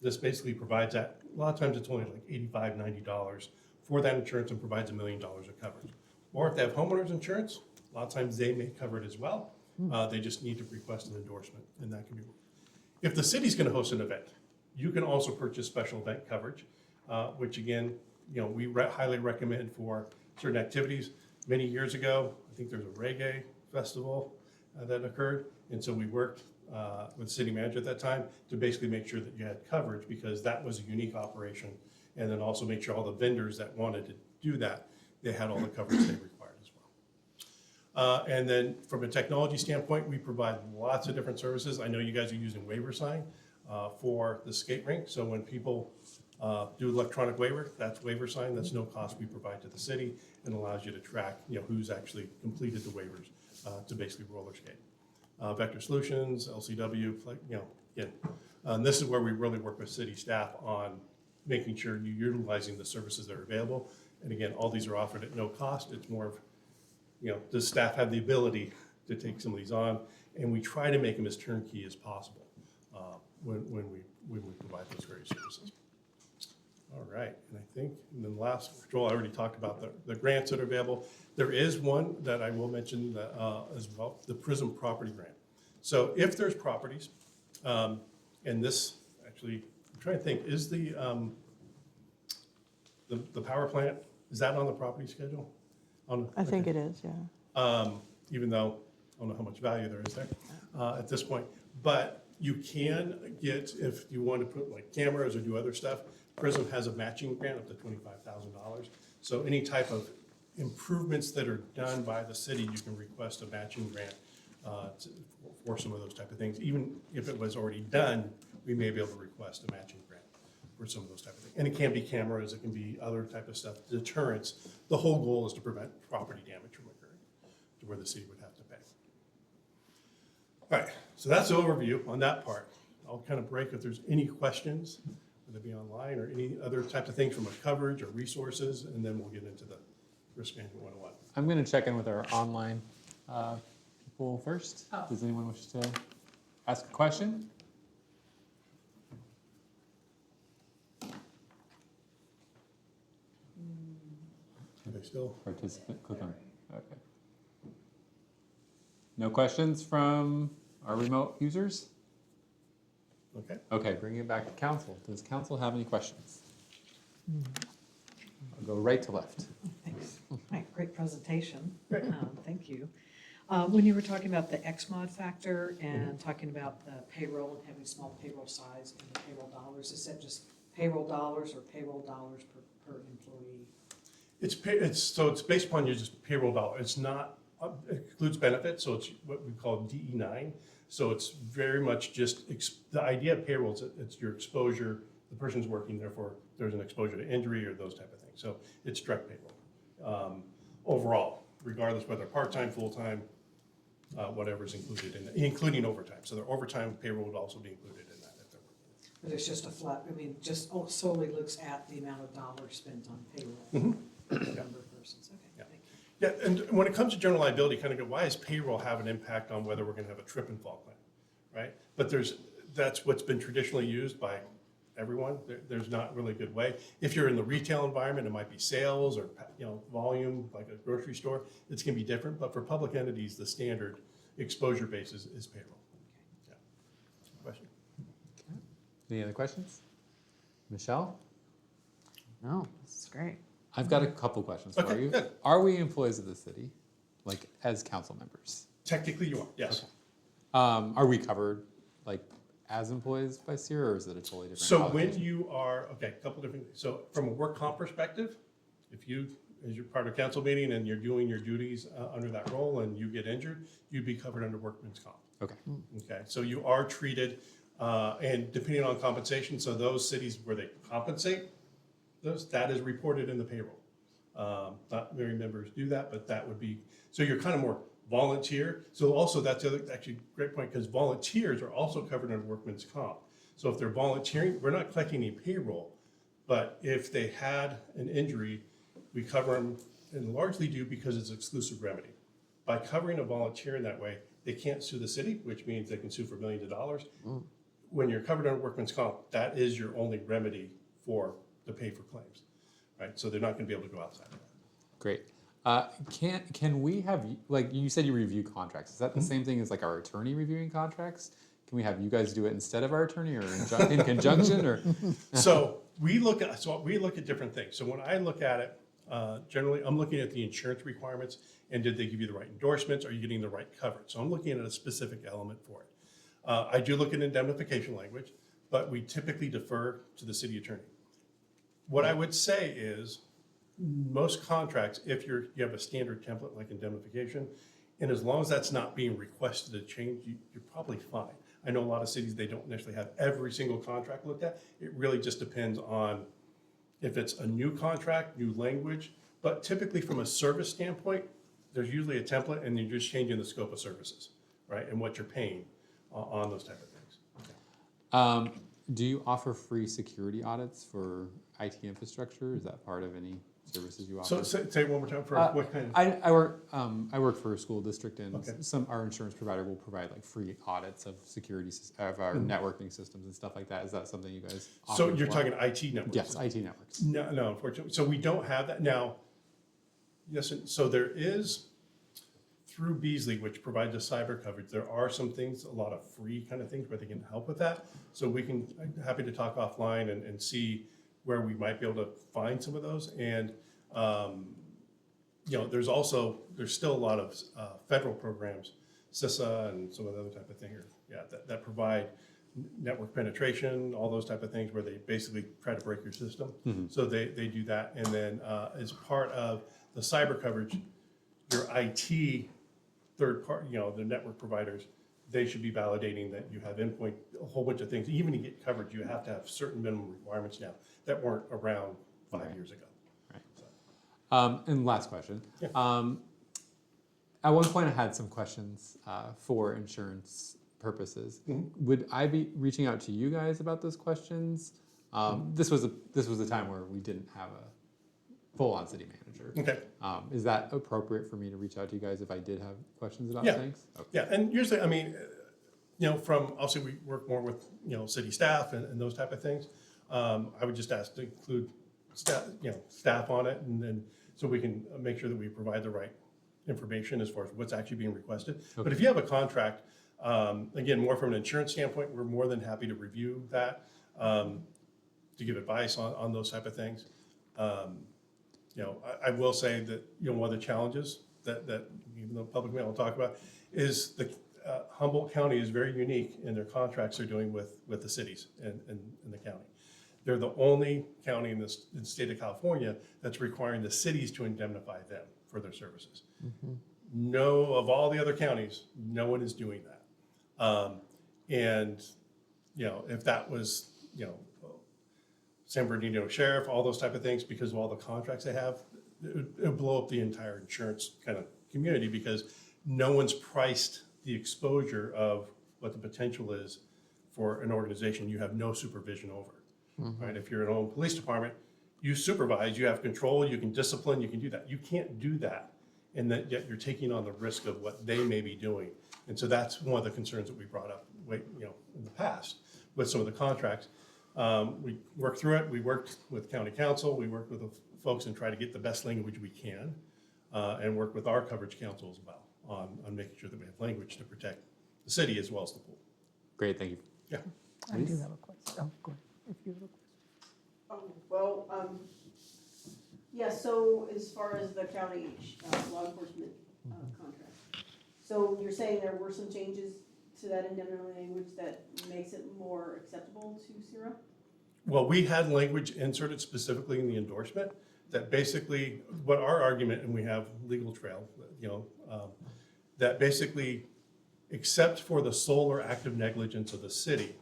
This basically provides that. A lot of times it's only like $85, $90 for that insurance and provides $1 million of coverage. Or if they have homeowners insurance, a lot of times they may cover it as well. They just need to request an endorsement, and that can be. If the city's gonna host an event, you can also purchase special event coverage, which again, we highly recommend for certain activities. Many years ago, I think there's a reggae festival that occurred, and so we worked with the city manager at that time to basically make sure that you had coverage, because that was a unique operation, and then also make sure all the vendors that wanted to do that, they had all the coverage they required as well. And then from a technology standpoint, we provide lots of different services. I know you guys are using WaverSign for the skate rink, so when people Do electronic waiver, that's waiver sign, that's no cost we provide to the city, and allows you to track, who's actually completed the waivers to basically roller skate. Vector Solutions, LCW, again, and this is where we really work with city staff on making sure you're utilizing the services that are available. And again, all these are offered at no cost. It's more of, does staff have the ability to take some of these on? And we try to make them as turnkey as possible when we provide those various services. All right, and I think, and then last, Joel, I already talked about the grants that are available. There is one that I will mention as well, the Prism Property Grant. So if there's properties, and this, actually, I'm trying to think, is the power plant, is that on the property schedule? I think it is, yeah. Even though I don't know how much value there is there at this point. But you can get, if you want to put like cameras or do other stuff, Prism has a matching grant up to $25,000. So any type of improvements that are done by the city, you can request a matching grant for some of those type of things. Even if it was already done, we may be able to request a matching grant for some of those type of things. And it can be cameras, it can be other type of stuff, deterrence. The whole goal is to prevent property damage from occurring to where the city would have to pay. All right, so that's the overview on that part. I'll kind of break if there's any questions, whether it be online or any other types of things from a coverage or resources, and then we'll get into the risk management 101. I'm going to check in with our online people first. Oh. Does anyone wish to ask a question? Are they still? Participant, click on. Okay. No questions from our remote users? Okay. Okay, bringing it back to council. Does council have any questions? I'll go right to left. Thanks. Right, great presentation. Great. Thank you. When you were talking about the XMOD factor and talking about the payroll and having small payroll size and the payroll dollars, is that just payroll dollars or payroll dollars per employee? It's based upon your just payroll dollar. It's not, it includes benefits, so it's what we call DE9. So it's very much just, the idea of payroll is it's your exposure, the person's working, therefore there's an exposure to injury or those type of things. So it's direct payroll. Overall, regardless whether part-time, full-time, whatever's included in it, including overtime. So their overtime payroll would also be included in that if they're working. But it's just a flat, just solely looks at the amount of dollars spent on payroll. Number of persons, okay, Yeah. thank you. Yeah, and when it comes to general liability, kind of go, why does payroll have an impact on whether we're gonna have a trip and fall claim, right? But that's what's been traditionally used by everyone. There's not really a good way. If you're in the retail environment, it might be sales or, volume, like a grocery store, it's gonna be different. But for public entities, the standard exposure basis is payroll. Yeah. Question? Any other questions? Michelle? No, this is great. I've got a couple questions for Okay, you. good. Are we employees of the city, like as council members? Technically, you are, yes. Are we covered, like, as employees by SEER, or is it a totally different? So when allocation? you are, okay, a couple different things. So from a work comp perspective, if you, as you're part of a council meeting and you're doing your duties under that role and you get injured, you'd be covered under workman's comp. Okay, Okay, so you are treated, and depending on compensation, so those cities where they compensate, that is reported in the payroll. Not many members do that, but that would be, so you're kind of more volunteer. So also that's the other, actually great point, because volunteers are also covered under workman's comp. So if they're volunteering, we're not collecting any payroll, but if they had an injury, we cover them and largely do because it's exclusive remedy. By covering a volunteer in that way, they can't sue the city, which means they can sue for millions of dollars. When you're covered under workman's comp, that is your only remedy for the pay for claims, right? So they're not gonna be able to go outside of that. great. Can we have, like, you said you review contracts. Is that the same thing as like our attorney reviewing contracts? Can we have you guys do it instead of our attorney or in conjunction, or? So we look at different things. So when I look at it, generally, I'm looking at the insurance requirements and did they give you the right endorsements? Are you getting the right coverage? So I'm looking at a specific element for it. I do look at indemnification language, but we typically defer to the city attorney. What I would say is most contracts, if you have a standard template like indemnification, and as long as that's not being requested to change, you're probably fine. I know a lot of cities, they don't necessarily have every single contract looked at. It really just depends on if it's a new contract, new language. But typically from a service standpoint, there's usually a template and you're just changing the scope of services, right? And what you're paying on those type of things. Do you offer free security audits for IT infrastructure? Is that part of any services you offer? So say it one more time for what kind of? I work for a school district, and Okay. our insurance provider will provide like free audits of of our networking systems and stuff like that. Is that something you guys offer? So as you're well? talking IT networks? Yes, IT networks. No, unfortunately. So we don't have that now. Yes, so there is through Beasley, which provides a cyber coverage. There are some things, a lot of free kind of things where they can help with that. So I'm happy to talk offline and see where we might be able to find some of those. And there's still a lot of federal programs, CISA and some of the other type of things, that provide network penetration, all those type of things where they basically try to break your system. So they do that. And then as part of the cyber coverage, your IT third party, the network providers, they should be validating that you have endpoint, a whole bunch of things. Even to get coverage, you have to have certain minimum requirements now that weren't around 5 years ago. And last question. Yeah. At one point, I had some questions for insurance purposes. Would I be reaching out to you guys about those questions? This was a time where we didn't have a full-on city manager. Okay. Is that appropriate for me to reach out to you guys if I did have questions about Yeah. things? Okay. Yeah, and usually, from, obviously, we work more with, city staff and those type of things. I would just ask to include staff on it, and then, so we can make sure that we provide the right information as far as what's actually being requested. But if you have a contract, again, more from an insurance standpoint, we're more than happy to review that, to give advice on those type of things. I will say that, one of the challenges that even though public may will talk about is the Humboldt County is very unique in their contracts they're doing with the cities and the county. They're the only county in the state of California that's requiring the cities to indemnify them for their services. No, of all the other counties, no one is doing that. If that was, San Bernardino Sheriff, all those type of things, because of all the contracts they have, it would blow up the entire insurance kind of community because no one's priced the exposure of what the potential is for an organization you have no supervision over. Right? If you're an own police department, you supervise, you have control, you can discipline, you can do that. You can't do that, and that yet you're taking on the risk of what they may be doing. And so that's one of the concerns that we brought up, in the past with some of the contracts. We worked through it. We worked with county council. We worked with the folks and try to get the best language we can, and work with our coverage council as well on making sure that we have language to protect the city as well as the pool. Great, thank you. Yeah. I do have a question. Oh, go ahead. If you have a question. So as far as the county law enforcement contract, so you're saying there were some changes to that indemnity language that makes it more acceptable to CIRA? Well, we had language inserted specifically in the endorsement that basically, what our argument, and we have legal trail, that basically, except for the sole or active negligence of the city,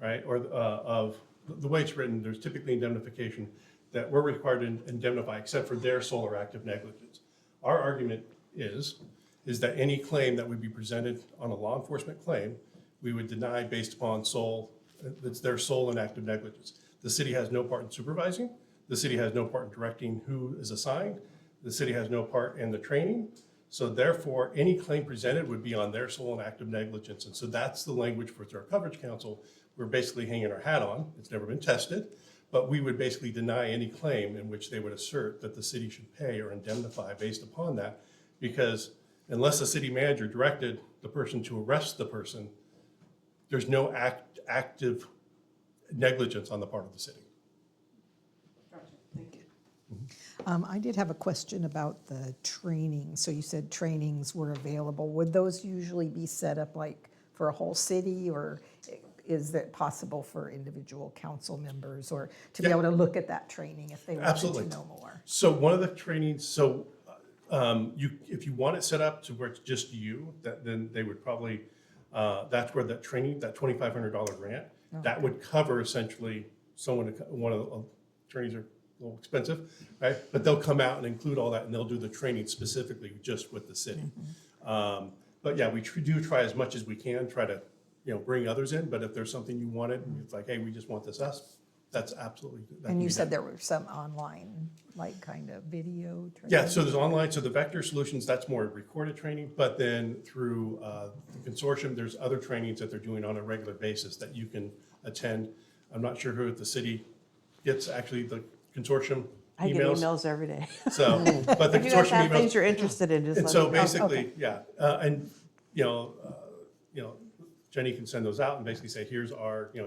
right, or of the way it's written, there's typically indemnification that we're required to indemnify except for their sole or active negligence. Our argument is that any claim that would be presented on a law enforcement claim, we would deny based upon that's their sole and active negligence. The city has no part in supervising. The city has no part in directing who is assigned. The city has no part in the training. So therefore, any claim presented would be on their sole and active negligence. And so that's the language for our coverage council. We're basically hanging our hat on. It's never been tested, but we would basically deny any claim in which they would assert that the city should pay or indemnify based upon that, because unless the city manager directed the person to arrest the person, there's no active negligence on the part of the city. Gotcha, thank you. I did have a question about the training. So you said trainings were available. Would those usually be set up like for a whole city, or is it possible for individual council members or to be able to look at that training if they wanted Absolutely. to know more? So one of the trainings, if you want it set up to where it's just you, then they would probably That's where that training, that $2,500 grant, that would cover essentially one of the attorneys are a little expensive, right? But they'll come out and include all that, and they'll do the training specifically just with the city. But yeah, we do try as much as we can, try to, bring others in, but if there's something you wanted, and it's like, hey, we just want this us, that's absolutely. that And can you be said done. there were some online, like kind of video training? Yeah, so there's online, so the Vector Solutions, that's more recorded training, but then through the consortium, there's other trainings that they're doing on a regular basis that you can attend. I'm not sure who at the city gets actually the consortium I get emails. emails every day. So, but the If you guys consortium have things emails, you're interested in, just and let so me know. basically, yeah, and, Jenny can send those out and basically say, here's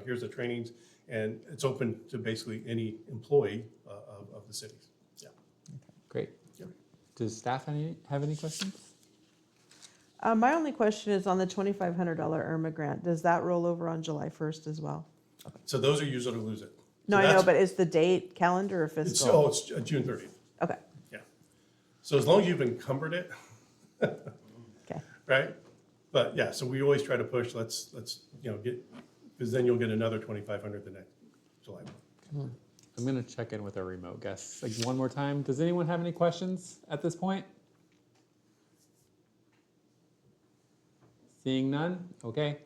here's the trainings, and it's open to basically any employee of the cities. Yeah. Great. Yep. Does staff have any questions? My only question is on the $2,500 IRMA grant, does that roll over on July 1st as well? So those are use it or lose it. No, So I know, that's- but is the date calendar or It's, fiscal? it's June 30th. Okay, Yeah. So as long as you've encumbered it, okay. right? But yeah, so we always try to push, let's, get, because then you'll get another 2,500 the next July. I'm gonna check in with our remote guests, like one more time. Does anyone have any questions at this point? Seeing none, okay.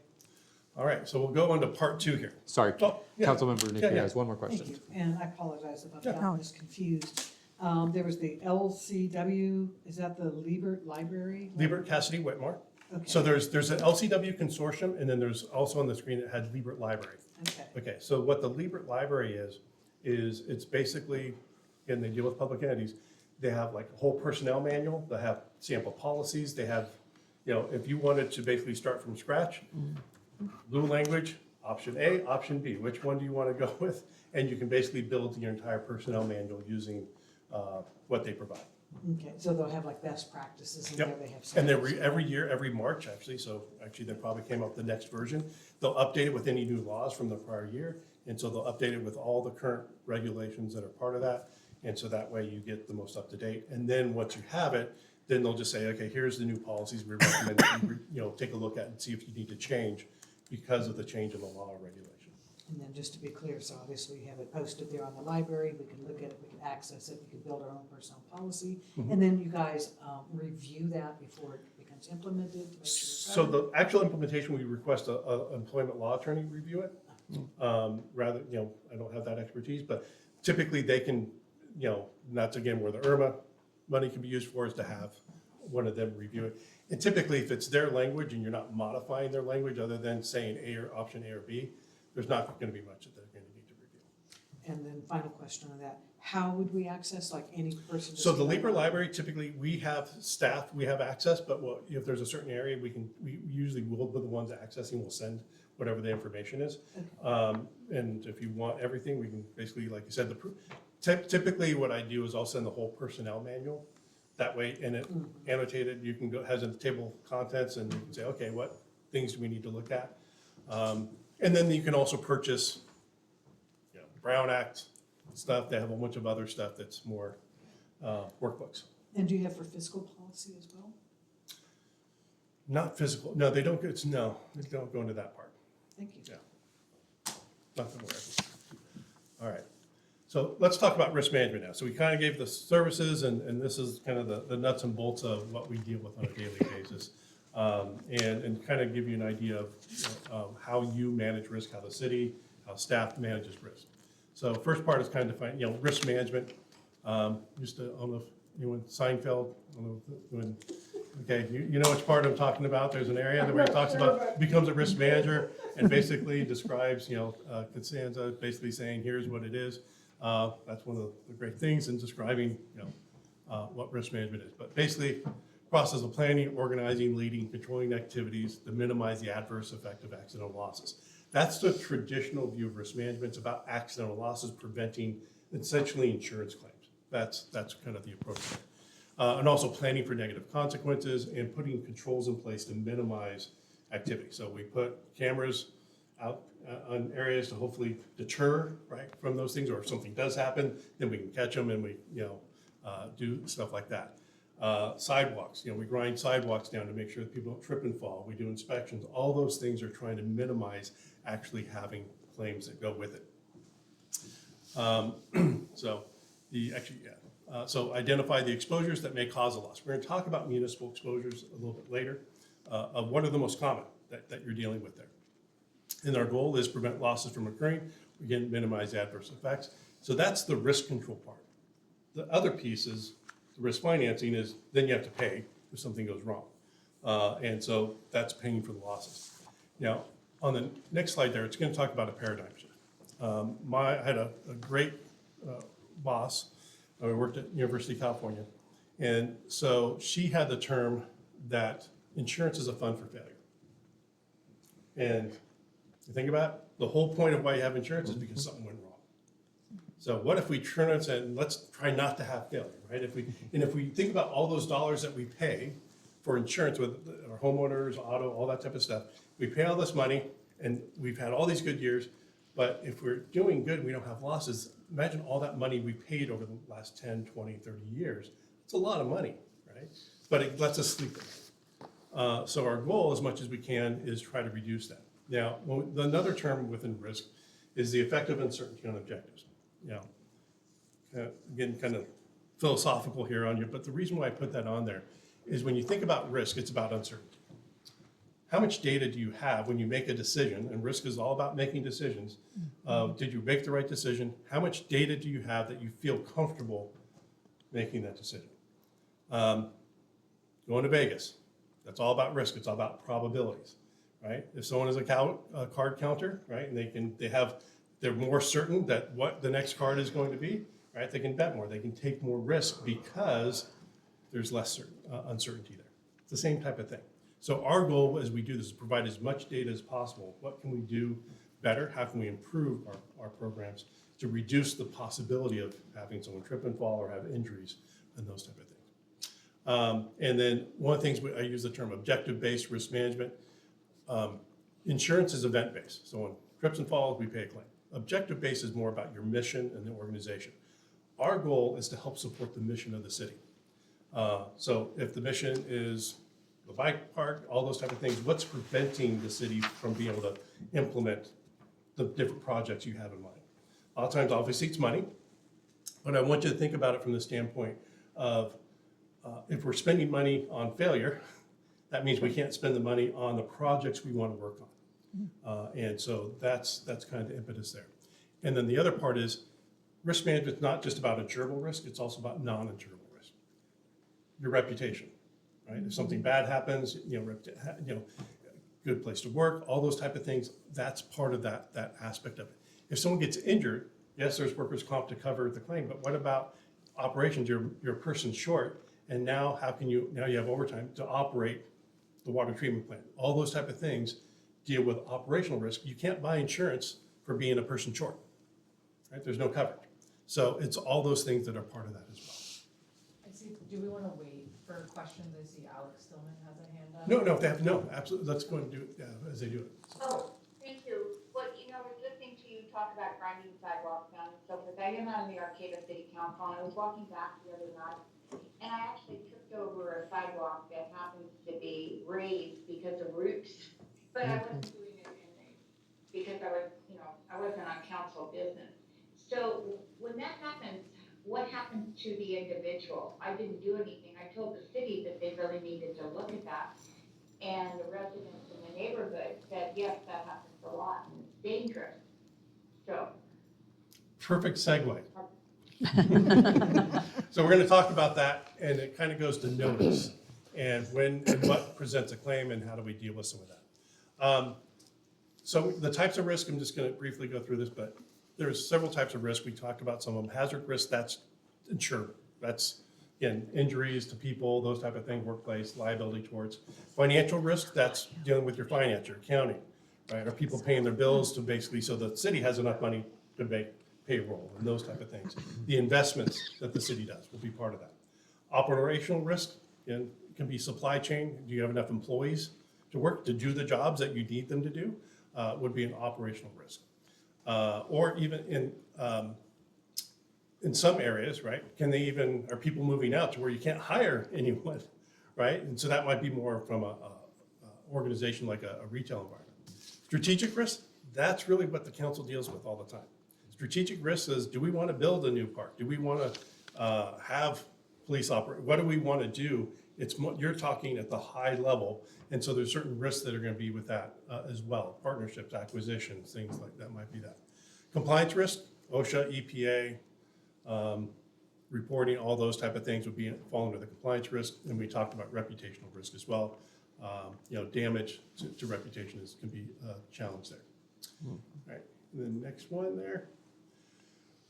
All right, so we'll go on to part 2 here. Sorry, Oh, yeah. Councilmember Nicky Yeah, yeah. has one more Thank question. you, and I apologize if I've Yeah. gotten this confused. There was the LCW, is that the Liebert Library? Liebert Cassidy Whitmore. Okay. So there's an LCW consortium, and then there's also on the screen it had Liebert Library. Okay, Okay, so what the Liebert Library is it's basically, and they deal with public entities, they have like a whole personnel manual, they have sample policies, they have, if you wanted to basically start from scratch, blue language, option A, option B, which one do you want to go with? And you can basically build your entire personnel manual using what they provide. okay, so they'll have like best practices in Yep. there, they have. And then samples. every year, every March, actually, so actually they probably came up with the next version. They'll update it with any new laws from the prior year. And so they'll update it with all the current regulations that are part of that. And so that way you get the most up to date. And then once you have it, then they'll just say, okay, here's the new policies we recommend, that you take a look at and see if you need to change because of the change in the law or regulation. And then just to be clear, so obviously we have it posted there on the library, we can look at it, we can access it, we can build our own personnel policy. Mm-hmm. And then you guys review that before it becomes implemented to make sure it's So covered? the actual implementation, we request a employment law attorney review it. Rather, I don't have that expertise, but typically they can, and that's again where the IRMA money can be used for, is to have one of them review it. And typically, if it's their language and you're not modifying their language other than saying A or option A or B, there's not gonna be much that they're gonna need to review. And then final question on that, how would we access, like any person? just So the go Liebert online? Library, typically, we have staff, we have access, but if there's a certain area, we usually will be the ones accessing, we'll send whatever the information is. And if you want everything, we can basically, like you said, typically what I do is I'll send the whole personnel manual. That way, and it annotated, you can go, has a table of contents, and you can say, okay, what things do we need to look at? And then you can also purchase, Brown Act stuff. They have a bunch of other stuff that's more workbooks. And do you have for fiscal policy as well? Not physical. No, they don't. They don't go into that part. Thank you. Yeah. Not that we're. All right. So let's talk about risk management now. So we kind of gave the services, and this is kind of the nuts and bolts of what we deal with on a daily basis. And kind of give you an idea of how you manage risk, how the city, how staff manages risk. So first part is kind of define, risk management. Just to, I don't know if anyone, Seinfeld, I don't know when, okay, you know which part I'm talking about. There's an area where he talks about, becomes a risk manager and basically describes, Costanza, basically saying, here's what it is. That's one of the great things in describing, what risk management is. But basically, process of planning, organizing, leading, controlling activities to minimize the adverse effect of accidental losses. That's the traditional view of risk management. It's about accidental losses, preventing essentially insurance claims. That's kind of the approach there. And also planning for negative consequences and putting controls in place to minimize activity. So we put cameras out on areas to hopefully deter, right, from those things, or if something does happen, then we can catch them and we, do stuff like that. Sidewalks, we grind sidewalks down to make sure that people don't trip and fall. We do inspections. All those things are trying to minimize actually having claims that go with it. So identify the exposures that may cause a loss. We're going to talk about municipal exposures a little bit later, of what are the most common that you're dealing with there. And our goal is prevent losses from occurring. Again, minimize adverse effects. So that's the risk control part. The other piece is the risk financing is then you have to pay if something goes wrong. And so that's paying for the losses. Now, on the next slide there, it's going to talk about a paradigm shift. I had a great boss. I worked at University of California. And so she had the term that insurance is a fund for failure. And you think about it, the whole point of why you have insurance is because something went wrong. So what if we turn it and let's try not to have failure, right? If we think about all those dollars that we pay for insurance with our homeowners, auto, all that type of stuff, we pay all this money and we've had all these good years, but if we're doing good, we don't have losses. Imagine all that money we paid over the last 10, 20, 30 years. It's a lot of money, right? But it lets us sleep. So our goal, as much as we can, is try to reduce that. Now, another term within risk is the effect of uncertainty on objectives. Again, kind of philosophical here on you, but the reason why I put that on there is when you think about risk, it's about uncertainty. How much data do you have when you make a decision? And risk is all about making decisions. Did you make the right decision? How much data do you have that you feel comfortable making that decision? Going to Vegas, that's all about risk. It's all about probabilities, right? If someone is a card counter, right, and they're more certain that what the next card is going to be, right? They can bet more. They can take more risk because there's less uncertainty there. It's the same type of thing. So our goal as we do this is provide as much data as possible. What can we do better? How can we improve our programs to reduce the possibility of having someone trip and fall or have injuries and those type of things? And then one of the things I use the term objective-based risk management. Insurance is event-based. So when trips and falls, we pay a claim. Objective-based is more about your mission and the organization. Our goal is to help support the mission of the city. So if the mission is the bike park, all those type of things, what's preventing the city from being able to implement the different projects you have in mind? A lot of times, obviously, it's money, but I want you to think about it from the standpoint of if we're spending money on failure, that means we can't spend the money on the projects we want to work on. And so that's kind of the impetus there. And then the other part is risk management is not just about insurable risk, it's also about non-insurable risk. Your reputation, right? If something bad happens, good place to work, all those type of things, that's part of that aspect of it. If someone gets injured, yes, there's workers' comp to cover the claim, but what about operations? You're a person short, and now you have overtime to operate the water treatment plant. All those type of things deal with operational risk. You can't buy insurance for being a person short, right? There's no coverage. So it's all those things that are part of that as well. I see, do we want to wait for questions? I see Alex Stillman has a hand up. No, absolutely. Let's go and do it as they do it. Oh, thank you. Well, I was listening to you talk about grinding sidewalks down and so forth. I am on the Arcata City Council, and I was walking back the other night, and I actually tripped over a sidewalk that happens to be raised because of roots, but I wasn't doing it because I wasn't on council business. So when that happens, what happens to the individual? I didn't do anything. I told the city that they really needed to look at that. And the residents in the neighborhood said, yes, that happens a lot and it's dangerous. So. Perfect segue. So we're going to talk about that, and it kind of goes to notice and when and what presents a claim and how do we deal with some of that. So the types of risk, I'm just going to briefly go through this, but there's several types of risk. We talked about some of them. Hazard risk, that's insurable. That's, again, injuries to people, those type of things, workplace, liability towards. Financial risk, that's dealing with your finance, your accounting, right? Are people paying their bills to basically, so the city has enough money to make payroll and those type of things. The investments that the city does will be part of that. Operational risk, again, can be supply chain. Do you have enough employees to work to do the jobs that you need them to do? Would be an operational risk. Or even in in some areas, right, are people moving out to where you can't hire anyone, right? And so that might be more from a organization like a retail environment. Strategic risk, that's really what the council deals with all the time. Strategic risk is, do we want to build a new park? Do we want to have police operate? What do we want to do? You're talking at the high level, and so there's certain risks that are going to be with that as well. Partnerships, acquisitions, things like that might be that. Compliance risk, OSHA, EPA, reporting, all those type of things would fall under the compliance risk. And we talked about reputational risk as well. Damage to reputation can be a challenge there. All right, and the next one there.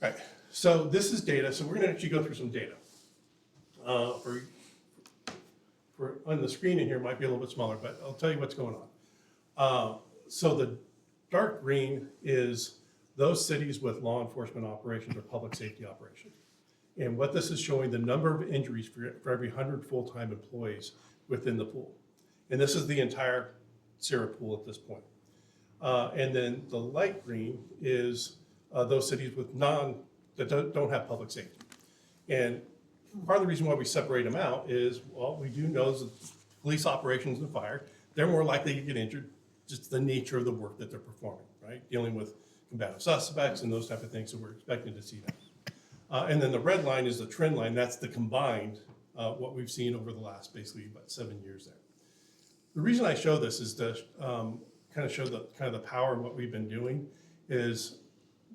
All right, so this is data. So we're going to actually go through some data. For on the screen in here, it might be a little bit smaller, but I'll tell you what's going on. So the dark green is those cities with law enforcement operations or public safety operations. And what this is showing, the number of injuries for every 100 full-time employees within the pool. And this is the entire CERA pool at this point. And then the light green is those cities with that don't have public safety. And part of the reason why we separate them out is, well, we do know that police operations and fire, they're more likely to get injured, just the nature of the work that they're performing, right? Dealing with combative suspects and those type of things, so we're expecting to see that. And then the red line is the trend line, that's the combined, what we've seen over the last basically about 7 years there. The reason I show this is to kind of show the power of what we've been doing is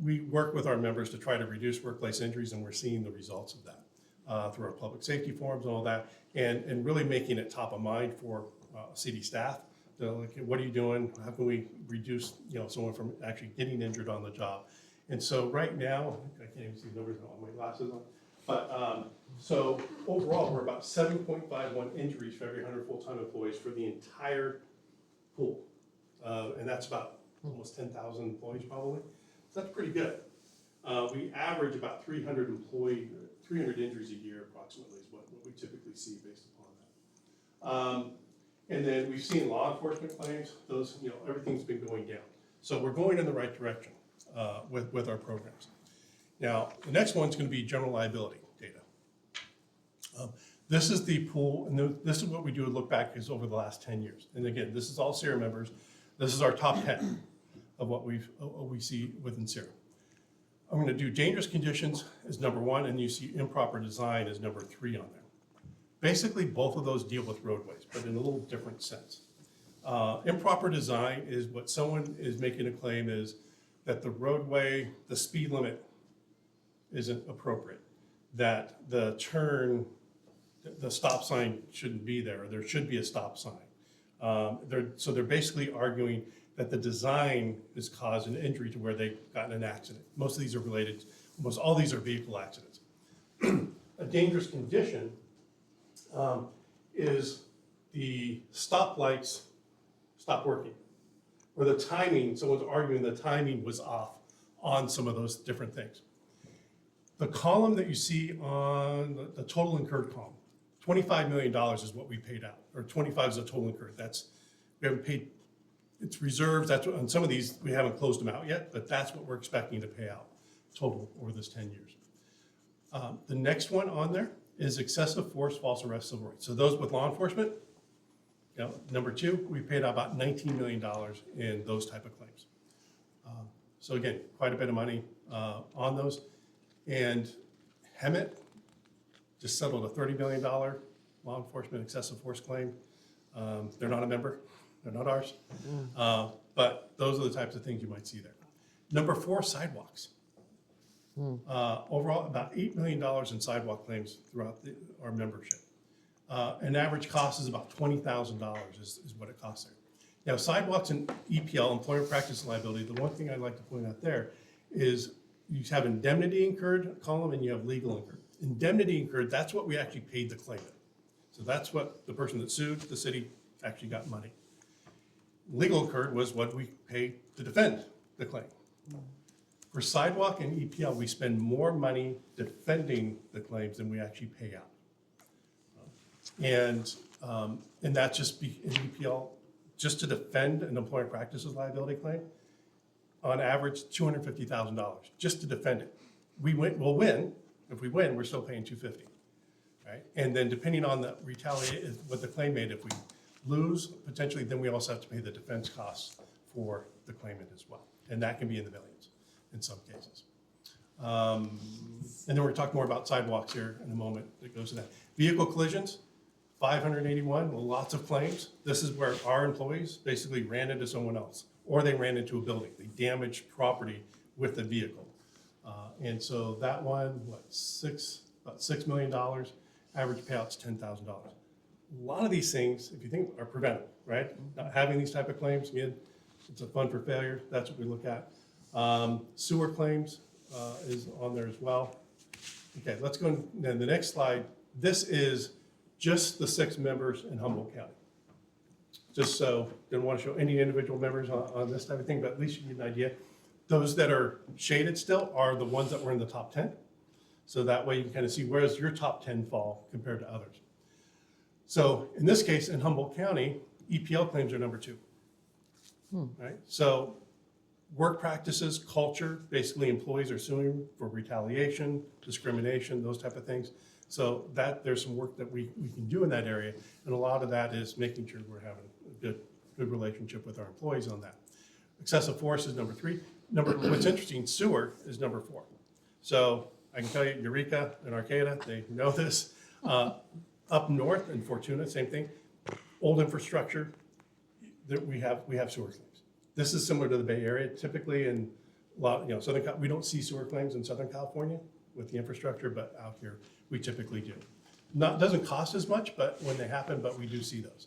we work with our members to try to reduce workplace injuries, and we're seeing the results of that through our public safety forums and all that, and really making it top of mind for city staff. So like, what are you doing? How can we reduce someone from actually getting injured on the job? And so right now, I can't even see the numbers on my glasses on, but so overall, we're about 7.51 injuries for every 100 full-time employees for the entire pool. And that's about almost 10,000 employees probably. So that's pretty good. We average about 300 injuries a year approximately is what we typically see based upon that. And then we've seen law enforcement claims, those, everything's been going down. So we're going in the right direction with our programs. Now, the next one's going to be general liability data. This is the pool, and this is what we do look back is over the last 10 years. And again, this is all CERA members. This is our top 10 of what we see within CERA. I'm going to do dangerous conditions as number 1, and you see improper design as number 3 on there. Basically, both of those deal with roadways, but in a little different sense. Improper design is what someone is making a claim is that the roadway, the speed limit isn't appropriate, that the turn, the stop sign shouldn't be there, or there should be a stop sign. So they're basically arguing that the design has caused an injury to where they've gotten an accident. Most of these are related, almost all these are vehicle accidents. A dangerous condition is the stoplights stop working, or the timing, someone's arguing the timing was off on some of those different things. The column that you see on the total incurred column, $25 million is what we paid out, or 25 is the total incurred. We haven't paid, it's reserves, that's what, on some of these, we haven't closed them out yet, but that's what we're expecting to pay out total over this 10 years. The next one on there is excessive force, false arrest, civil rights. So those with law enforcement, number 2, we paid out about $19 million in those type of claims. So again, quite a bit of money on those. And Hemet just settled a $30 million law enforcement excessive force claim. They're not a member, they're not ours. But those are the types of things you might see there. Number 4, sidewalks. Overall, about $8 million in sidewalk claims throughout our membership. An average cost is about $20,000 is what it costs there. Now, sidewalks and EPL, employment practice and liability, the one thing I'd like to point out there is you have indemnity incurred column and you have legal incurred. Indemnity incurred, that's what we actually paid the claimant. So that's what the person that sued the city actually got money. Legal incurred was what we paid to defend the claim. For sidewalk and EPL, we spend more money defending the claims than we actually pay out. And that's just in EPL, just to defend an employment practices liability claim, on average, $250,000 just to defend it. We'll win, If we win, we're still paying $250, right? And then depending on the what the claim made, if we lose, potentially, then we also have to pay the defense costs for the claimant as well. And that can be in the millions in some cases. And then we're talking more about sidewalks here in a moment that goes to that. Vehicle collisions, 581, well, lots of claims. This is where our employees basically ran into someone else, or they ran into a building. They damaged property with the vehicle. And so that one, about $6 million, average payout's $10,000. A lot of these things, if you think, are preventable, right? Not having these type of claims, again, it's a fund for failure, that's what we look at. Sewer claims is on there as well. Okay, let's go, then the next slide. This is just the 6 members in Humboldt County. Just so, didn't want to show any individual members on this type of thing, but at least you get an idea. Those that are shaded still are the ones that were in the top 10. So that way you can kind of see where does your top 10 fall compared to others. So in this case, in Humboldt County, EPL claims are number 2. Right? So work practices, culture, basically employees are suing for retaliation, discrimination, those type of things. So that there's some work that we can do in that area. And a lot of that is making sure we're having a good relationship with our employees on that. Excessive force is number 3. What's interesting, sewer is number 4. So I can tell you, Eureka and Arcata, they know this. Up north in Fortuna, same thing. Old infrastructure, that we have sewer claims. This is similar to the Bay Area. Typically in a lot, we don't see sewer claims in Southern California with the infrastructure, but out here we typically do. Doesn't cost as much, but when they happen, but we do see those.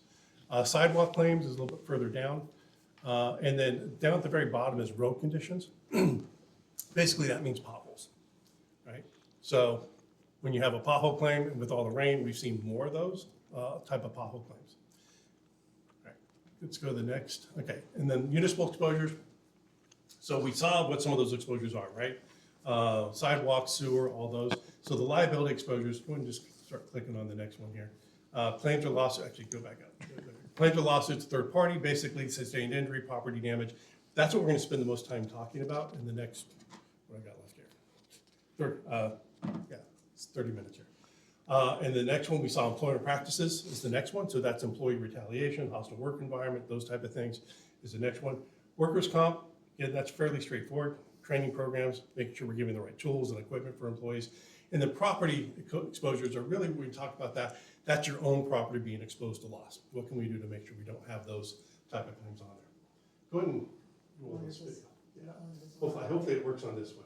Sidewalk claims is a little bit further down. And then down at the very bottom is road conditions. Basically, that means potholes, right? So when you have a pothole claim, and with all the rain, we've seen more of those type of pothole claims. All right, let's go to the next. Okay, and then municipal exposures. So we saw what some of those exposures are, right? Sidewalk, sewer, all those. So the liability exposures, go ahead and just start clicking on the next one here. Claims or lawsuits, actually go back up. Claims or lawsuits, third party, basically sustained injury, property damage. That's what we're gonna spend the most time talking about in the next, what I got left here? It's 30 minutes here. And the next one, we saw employment practices is the next one. So that's employee retaliation, hostile work environment, those type of things is the next one. Workers' comp, again, that's fairly straightforward. Training programs, making sure we're giving the right tools and equipment for employees. And the property exposures are really, when we talk about that, that's your own property being exposed to loss. What can we do to make sure we don't have those type of claims on there? Go ahead and roll this video. Yeah. Hopefully it works on this one.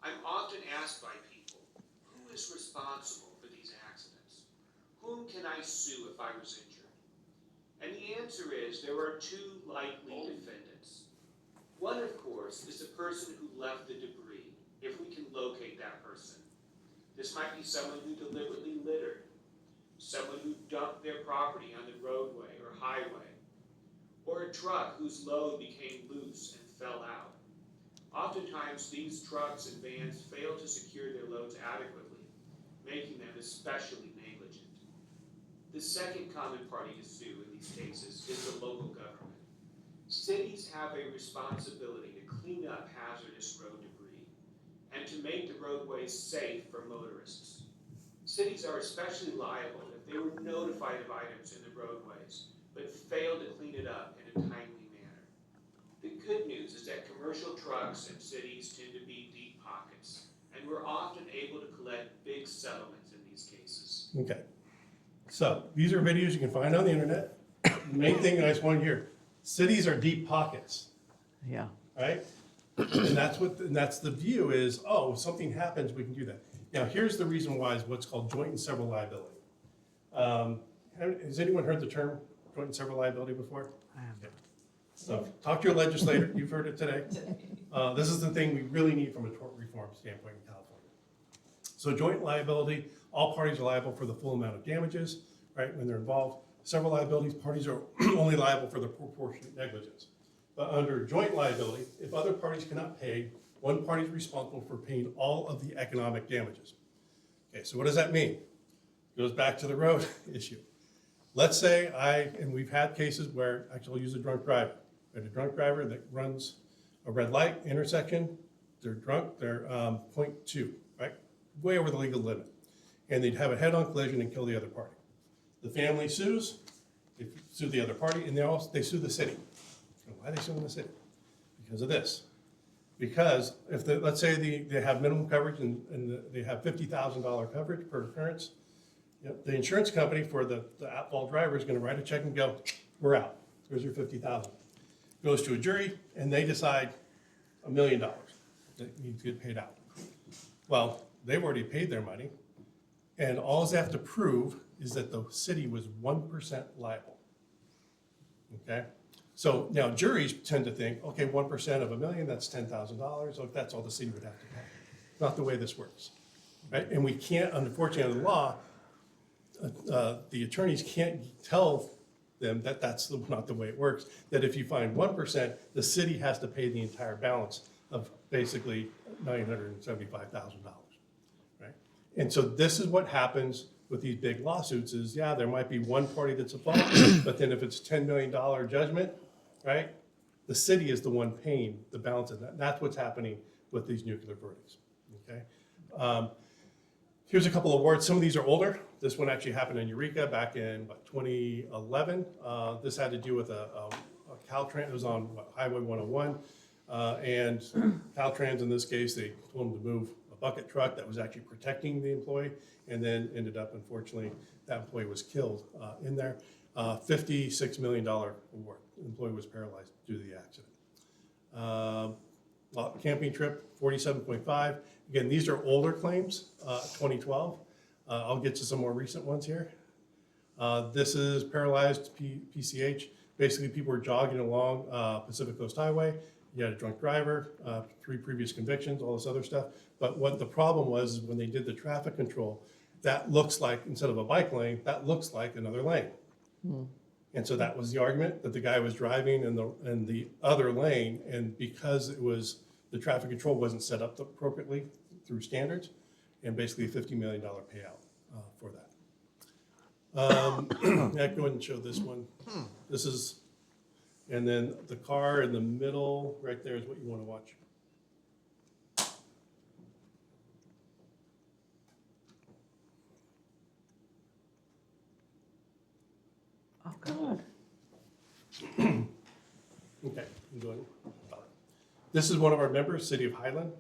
I'm often asked by people, who is responsible for these accidents? Whom can I sue if I was injured? And the answer is there are 2 likely defendants. One, of course, is the person who left the debris, if we can locate that person. This might be someone who deliberately littered, someone who dumped their property on the roadway or highway, or a truck whose load became loose and fell out. Oftentimes, these trucks and vans fail to secure their loads adequately, making them especially negligent. The second common party to sue in these cases is the local government. Cities have a responsibility to clean up hazardous road debris and to make the roadways safe for motorists. Cities are especially liable if they were notified of items in the roadways, but failed to clean it up in a timely manner. The good news is that commercial trucks and cities tend to be deep pockets, and we're often able to collect big settlements in these cases. Okay. So these are videos you can find on the internet. The main thing I just want to hear, cities are deep pockets, Yeah. right? And that's the view is, oh, if something happens, we can do that. Now, here's the reason why is what's called joint and several liability. Has anyone heard the term joint and several liability before? I have. So talk to your legislator, you've heard it today. This is the thing we really need from a tort reform standpoint in California. So joint liability, all parties are liable for the full amount of damages, right, when they're involved. Several liabilities, parties are only liable for the proportionate negligence. But under joint liability, if other parties cannot pay, one party is responsible for paying all of the economic damages. Okay, so what does that mean? Goes back to the road issue. Let's say and we've had cases where, actually I'll use a drunk driver. We had a drunk driver that runs a red light intersection, they're drunk, they're 0.2, right? Way over the legal limit. And they'd have a head-on collision and kill the other party. The family sues, they sue the other party, and they sue the city. And why are they suing the city? Because of this. Because if let's say they have minimum coverage and they have $50,000 coverage per occurrence, the insurance company for the at-fault driver is gonna write a check and go, we're out, here's your $50,000. Goes to a jury and they decide $1 million that needs to get paid out. Well, they've already paid their money, and all they have to prove is that the city was 1% liable. Okay? So now juries tend to think, okay, 1% of $1 million, that's $10,000, so that's all the city would have to pay. Not the way this works, right? And we can't, unfortunately, under the law, the attorneys can't tell them that that's not the way it works, that if you find 1%, the city has to pay the entire balance of basically $975,000, right? And so this is what happens with these big lawsuits is, yeah, there might be one party that's at fault, but then if it's $10 million judgment, right, the city is the one paying the balance of that. That's what's happening with these nuclear verdicts, okay? Here's a couple of awards. Some of these are older. This one actually happened in Eureka back in 2011. This had to do with a Caltrans. It was on Highway 101. And Caltrans, in this case, they told them to move a bucket truck that was actually protecting the employee, and then ended up, unfortunately, that employee was killed in there. $56 million award. The employee was paralyzed due to the accident. Camping trip, 47.5. Again, these are older claims, 2012. I'll get to some more recent ones here. This is paralyzed PCH. Basically, people were jogging along Pacific Coast Highway. You had a drunk driver, 3 previous convictions, all this other stuff. But what the problem was when they did the traffic control, that looks like, instead of a bike lane, that looks like another lane. And so that was the argument, that the guy was driving in the other lane, and because it was, the traffic control wasn't set up appropriately through standards, and basically a $50 million payout for that. Yeah, go ahead and show this one. This is, and then the car in the middle, right there is what you want to watch. Oh, God. Okay, I'm doing. This is one of our members, City of Highland.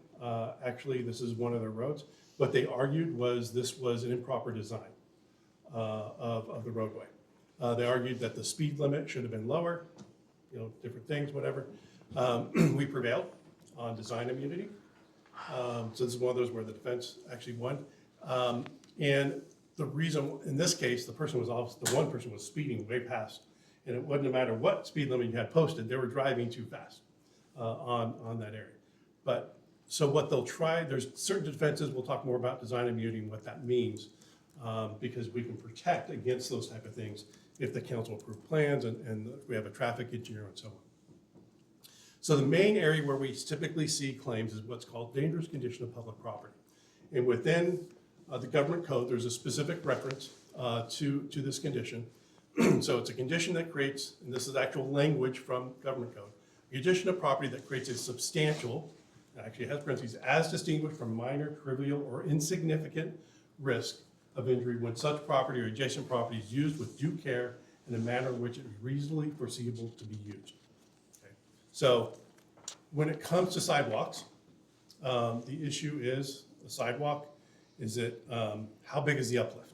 Actually, this is one of their roads. What they argued was this was an improper design of the roadway. They argued that the speed limit should have been lower, different things, whatever. We prevailed on design immunity. So this is one of those where the defense actually won. And the reason, in this case, the one person was speeding way past, and it wouldn't matter what speed limit you had posted, they were driving too fast on that area. But so what they'll try, there's certain defenses, we'll talk more about design immunity and what that means, because we can protect against those type of things if the council approved plans and we have a traffic engineer and so on. So the main area where we typically see claims is what's called dangerous condition of public property. And within the government code, there's a specific reference to this condition. So it's a condition that creates, and this is actual language from government code, a condition of property that creates a substantial, actually has parentheses, as distinguished from minor, trivial, or insignificant risk of injury when such property or adjacent property is used with due care in a manner in which it is reasonably foreseeable to be used. Okay. So when it comes to sidewalks, the issue is a sidewalk, is it, how big is the uplift,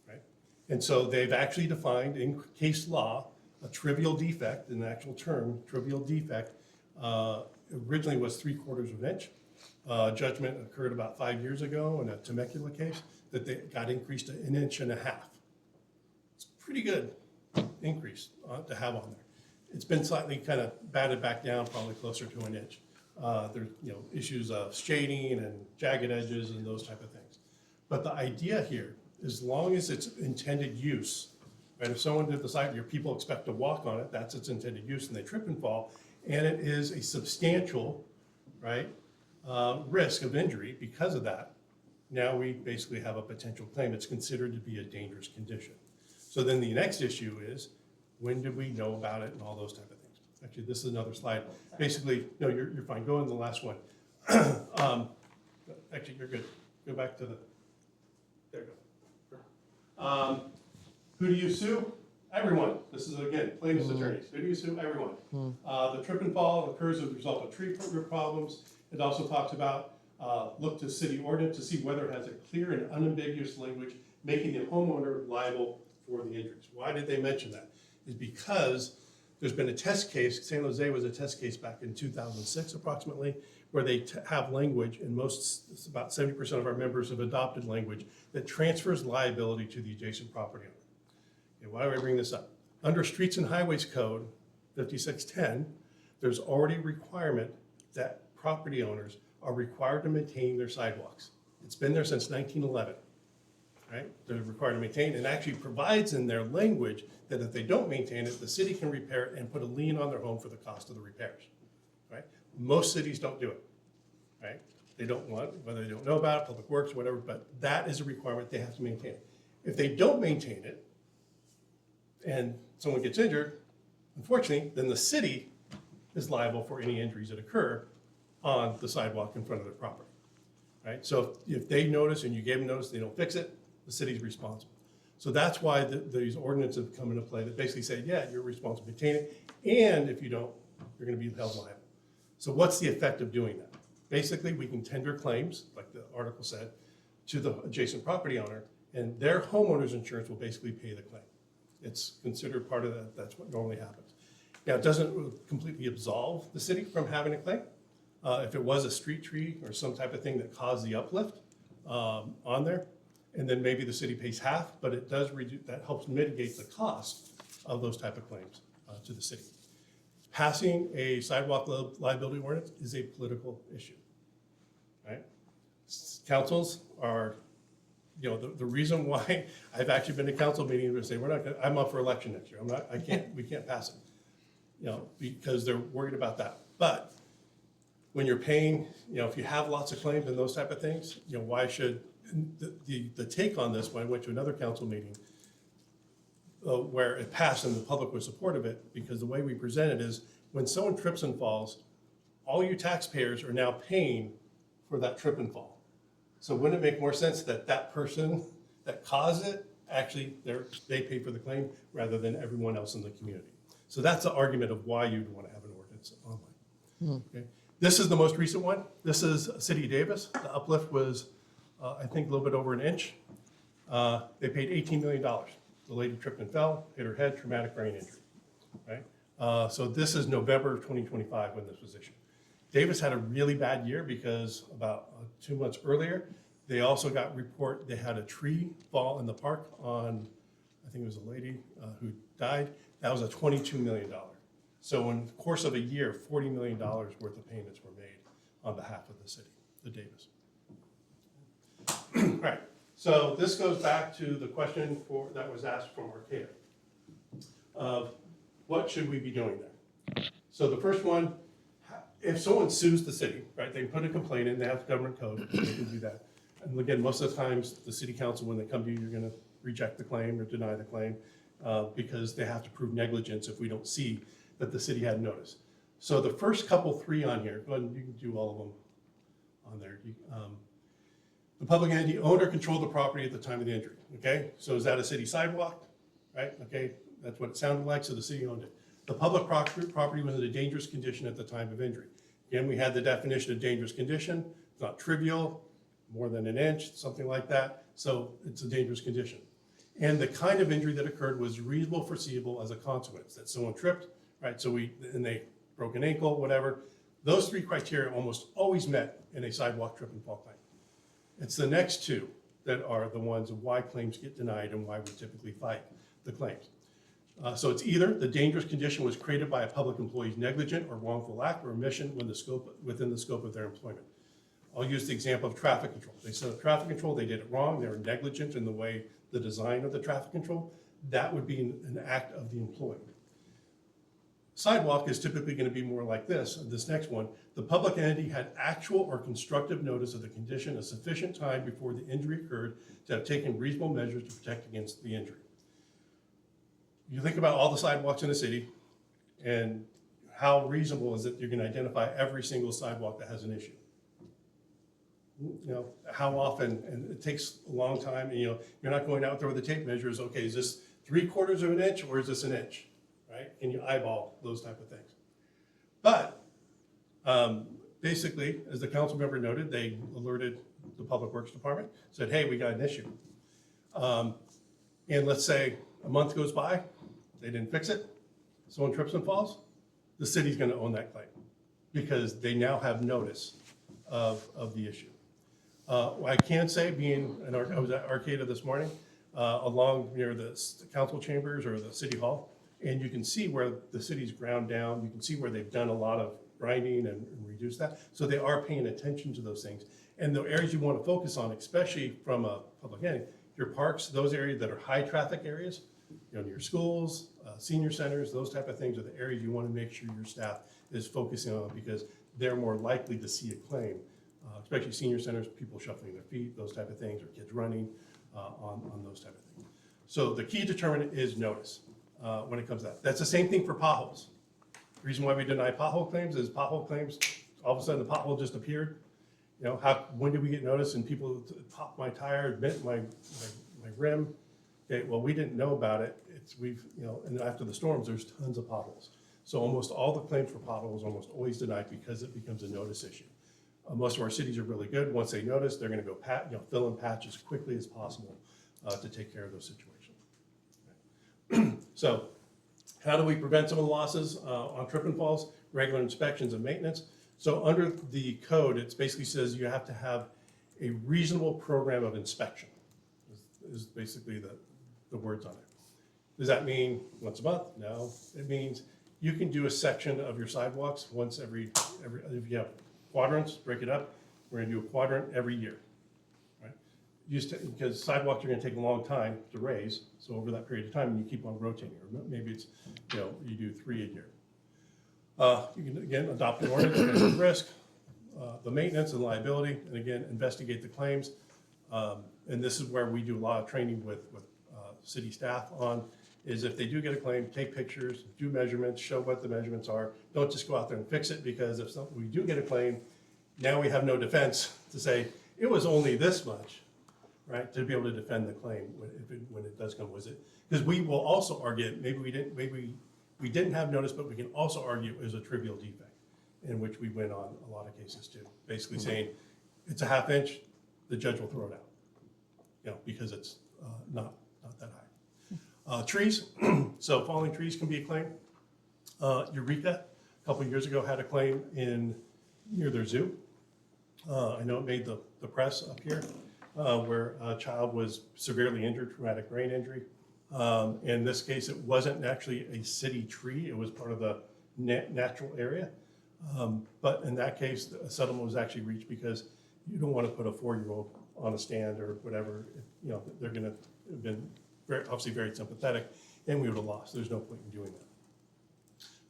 right? And so they've actually defined in case law, a trivial defect, an actual term, trivial defect, originally was 3/4 of an inch. Judgment occurred about 5 years ago in a Temecula case that they got increased to 1.5 inches. It's a pretty good increase to have on there. It's been slightly kind of batted back down, probably closer to 1 inch. There's issues of shading and jagged edges and those type of things. But the idea here, as long as it's intended use, right? If someone did the site, your people expect to walk on it, that's its intended use, and they trip and fall, and it is a substantial, right, risk of injury because of that, now we basically have a potential claim. It's considered to be a dangerous condition. So then the next issue is, when did we know about it and all those type of things? Actually, this is another slide. Basically, no, you're fine. Go in the last one. Actually, you're good. go back to the, there you go. Who do you sue? Everyone. This is, again, plaintiff's attorneys. Who do you sue? Everyone. The trip and fall occurs as a result of tree root problems. It also talks about look to city ordinance to see whether it has a clear and unambiguous language making the homeowner liable for the injuries. Why did they mention that? Is because there's been a test case, San Jose was a test case back in 2006 approximately, where they have language, and it's about 70% of our members have adopted language that transfers liability to the adjacent property owner. Okay, why do I bring this up? Under Streets and Highways Code 5610, there's already a requirement that property owners are required to maintain their sidewalks. It's been there since 1911, right? They're required to maintain, and actually provides in their language that if they don't maintain it, the city can repair it and put a lien on their home for the cost of the repairs, right? Most cities don't do it, right? They don't want, whether they don't know about it, Public Works, whatever, but that is a requirement, they have to maintain it. If they don't maintain it, and someone gets injured, unfortunately, then the city is liable for any injuries that occur on the sidewalk in front of their property, right? So if they notice and you gave them notice, they don't fix it, the city's responsible. So that's why these ordinances have come into play that basically say, yeah, you're responsible to maintain it, and if you don't, you're gonna be held liable. So what's the effect of doing that? Basically, we can tender claims, like the article said, to the adjacent property owner, and their homeowner's insurance will basically pay the claim. It's considered part of that, that's what normally happens. Now, it doesn't completely absolve the city from having a claim. If it was a street tree or some type of thing that caused the uplift on there, and then maybe the city pays half, but it does reduce, that helps mitigate the cost of those type of claims to the city. Passing a sidewalk liability ordinance is a political issue, right? Councils are, you know, the reason why I've actually been to council meetings where they say, we're not gonna, I'm up for election next year. We can't pass it, you know, because they're worried about that. But when you're paying, you know, if you have lots of claims and those type of things, you know, why should, the take on this, when I went to another council meeting where it passed and the public was supportive of it, because the way we present it is when someone trips and falls, all you taxpayers are now paying for that trip and fall. So wouldn't it make more sense that that person that caused it, actually they pay for the claim rather than everyone else in the community? So that's the argument of why you'd want to have an ordinance online. Okay. This is the most recent one. This is City of Davis. The uplift was, I think, a little bit over an inch. They paid $18 million. The lady tripped and fell, hit her head, traumatic brain injury, right? So this is November of 2025 when this was issued. Davis had a really bad year because about 2 months earlier, they also got report they had a tree fall in the park on, I think it was a lady who died. That was a $22 million. So in the course of a year, $40 million worth of payments were made on behalf of the city, the Davis. All right, so this goes back to the question that was asked from Arcata of what should we be doing there? So the first one, if someone sues the city, right, they put a complaint in, they have government code, they can do that. And again, most of the times, the city council, when they come to you, you're gonna reject the claim or deny the claim because they have to prove negligence if we don't see that the city had notice. So the first couple three on here, go ahead and you can do all of them on there. The public entity owned or controlled the property at the time of the injury, okay? So is that a city sidewalk, right? Okay, that's what it sounded like, so the city owned it. The public property was in a dangerous condition at the time of injury. Again, we had the definition of dangerous condition. It's not trivial, more than an inch, something like that. So it's a dangerous condition. And the kind of injury that occurred was reasonable, foreseeable as a consequence, that someone tripped, right? So and they broke an ankle, whatever. Those three criteria almost always met in a sidewalk trip and fall claim. It's the next two that are the ones of why claims get denied and why we typically fight the claims. So it's either the dangerous condition was created by a public employee's negligent or wrongful act or omission within the scope of their employment. I'll use the example of traffic control. They set up traffic control, they did it wrong, they were negligent in the way, the design of the traffic control. That would be an act of the employee. Sidewalk is typically going to be more like this next one. The public entity had actual or constructive notice of the condition a sufficient time before the injury occurred to have taken reasonable measures to protect against the injury. You think about all the sidewalks in the city and how reasonable is it you're going to identify every single sidewalk that has an issue? how often, and it takes a long time, and, you're not going out there with the tape measures, okay, is this 3/4 of an inch or is this an inch, right? Can you eyeball those type of things? But, basically, as the council member noted, they alerted the Public Works Department, said, hey, we got an issue. And let's say a month goes by, they didn't fix it, someone trips and falls, the city's gonna own that claim, because they now have notice of the issue. I can say, I was at Arcata this morning, along near the council chambers or the city hall, and you can see where the city's ground down, you can see where they've done a lot of grinding and reduced that. So they are paying attention to those things. And the areas you want to focus on, especially from a public entity, your parks, those areas that are high traffic areas, your schools, senior centers, those type of things are the areas you want to make sure your staff is focusing on, because they're more likely to see a claim, especially senior centers, people shuffling their feet, those type of things, or kids running on those type of things. So the key determinant is notice when it comes to that. That's the same thing for potholes. The reason why we deny pothole claims is pothole claims, all of a sudden the pothole just appeared. When did we get notice and people popped my tire, bent my rim? Okay, well, we didn't know about it. And after the storms, there's tons of potholes. So almost all the claims for potholes almost always denied because it becomes a notice issue. Most of our cities are really good. Once they notice, they're going to go fill in patch as quickly as possible to take care of those situations. So how do we prevent some of the losses on trip and falls? Regular inspections and maintenance. So under the code, it basically says you have to have a reasonable program of inspection, is basically the words on it. Does that mean once a month? No. It means you can do a section of your sidewalks once every if you have quadrants, break it up. We're gonna do a quadrant every year, right? Because sidewalks are gonna take a long time to raise, so over that period of time, you keep on rotating, or maybe it's, you do 3 a year. You can, again, adopt an ordinance, manage the risk, the maintenance and liability, and again, investigate the claims. And this is where we do a lot of training with city staff on, is if they do get a claim, take pictures, do measurements, show what the measurements are. Don't just go out there and fix it, because if we do get a claim, now we have no defense to say, it was only this much, right? To be able to defend the claim when it does come with it. Because we will also argue, maybe we didn't have notice, but we can also argue it was a trivial defect, in which we win on a lot of cases too. Basically saying, it's a half inch, the judge will throw it out, because it's not that high. Trees, so falling trees can be a claim. Eureka, a couple of years ago, had a claim near their zoo. I know it made the press up here, where a child was severely injured, traumatic brain injury. In this case, it wasn't actually a city tree, it was part of the natural area. But in that case, a settlement was actually reached, because you don't want to put a 4-year-old on a stand or whatever. They're going to have been obviously very sympathetic, and we would have lost. There's no point in doing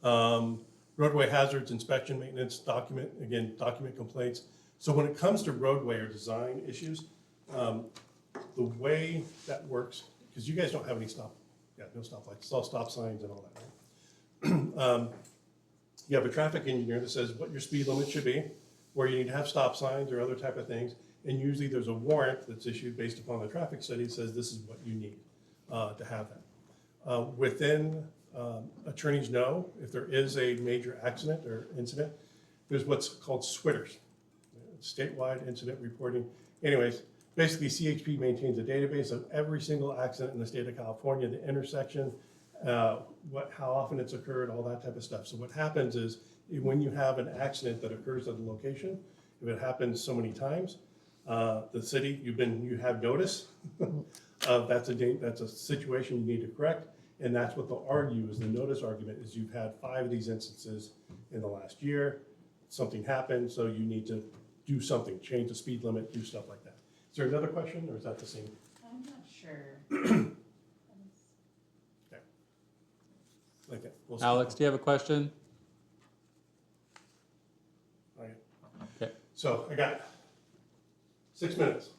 that. Roadway hazards, inspection, maintenance, document complaints. So when it comes to roadway or design issues, the way that works, because you guys don't have any no stoplights, it's all stop signs and all that, right? You have a traffic engineer that says what your speed limit should be, where you need to have stop signs or other type of things, and usually there's a warrant that's issued based upon the traffic study that says this is what you need to have that. Within attorneys know if there is a major accident or incident, there's what's called SWITRs, statewide incident reporting. Anyways, basically CHP maintains a database of every single accident in the state of California, the intersection, how often it's occurred, all that type of stuff. So what happens is when you have an accident that occurs at the location, if it happens so many times, the city, you have notice that's a situation you need to correct, and that's what they'll argue is the notice argument is you've had 5 of these instances in the last year, something happened, so you need to do something, change the speed limit, do stuff like that. Is there another question, or is that the same? I'm not sure. Okay. We'll Alex, do you have a question? Okay. Okay. So I got 6 minutes.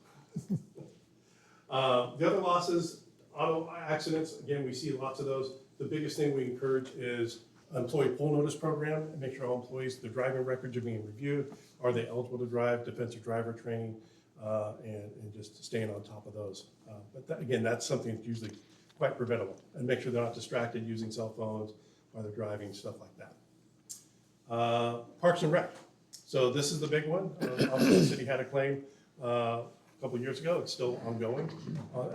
The other losses, auto accidents, again, we see lots of those. The biggest thing we encourage is employee poll notice program, and make sure all employees, their driving records are being reviewed. Are they eligible to drive, defensive driver training, and just staying on top of those. But that, again, that's something that's usually quite preventable. And make sure they're not distracted using cell phones while they're driving, stuff like that. Parks and Rec. So this is the big one. Obviously, the city had a claim a couple of years ago. It's still ongoing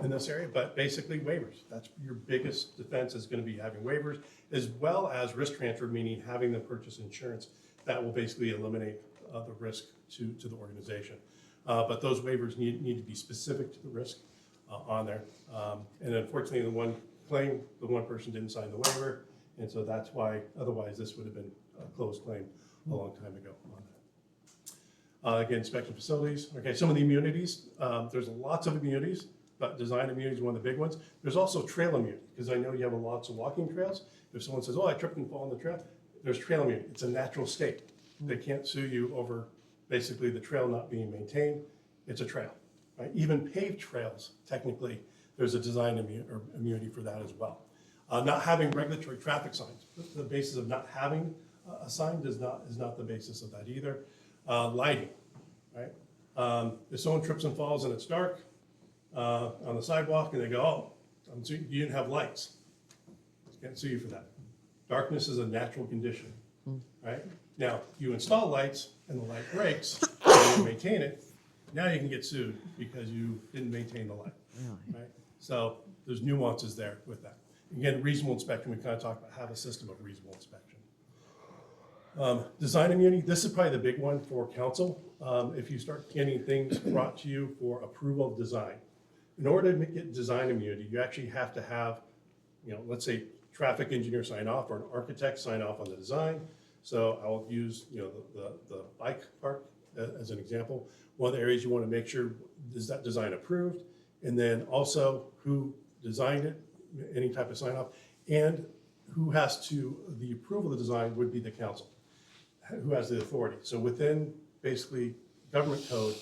in this area, but basically waivers. That's your biggest defense, is going to be having waivers, as well as risk transfer, meaning having them purchase insurance. That will basically eliminate the risk to the organization. But those waivers need to be specific to the risk on there. And unfortunately, the one claim, the one person didn't sign the waiver, and so that's why, otherwise this would have been a closed claim a long time ago on that. Again, inspection facilities. Okay, some of the immunities, there's lots of immunities, but design immunity is one of the big ones. There's also trail immunity, because I know you have lots of walking trails. If someone says, oh, I tripped and fall on the trail, there's trail immunity. It's a natural state. They can't sue you over basically the trail not being maintained. It's a trail, right? Even paved trails, technically, there's a design immunity for that as well. Not having regulatory traffic signs. The basis of not having a sign is not the basis of that either. Lighting, right? If someone trips and falls and it's dark on the sidewalk and they go, oh, you didn't have lights. Can't sue you for that. Darkness is a natural condition, right? Now, you install lights and the light breaks, and you maintain it, now you can get sued because you didn't maintain the light, right? So there's nuances there with that. Again, reasonable inspection, we kind of talked about, have a system of reasonable inspection. Design immunity, this is probably the big one for council. If you start getting things brought to you for approval of design, in order to get design immunity, you actually have to have, let's say traffic engineer sign off or an architect sign off on the design. So I'll use, the bike park as an example. One of the areas you want to make sure is that design approved, and then also who designed it, any type of sign off, and who has to, the approval of the design would be the council, who has the authority. So within basically government code,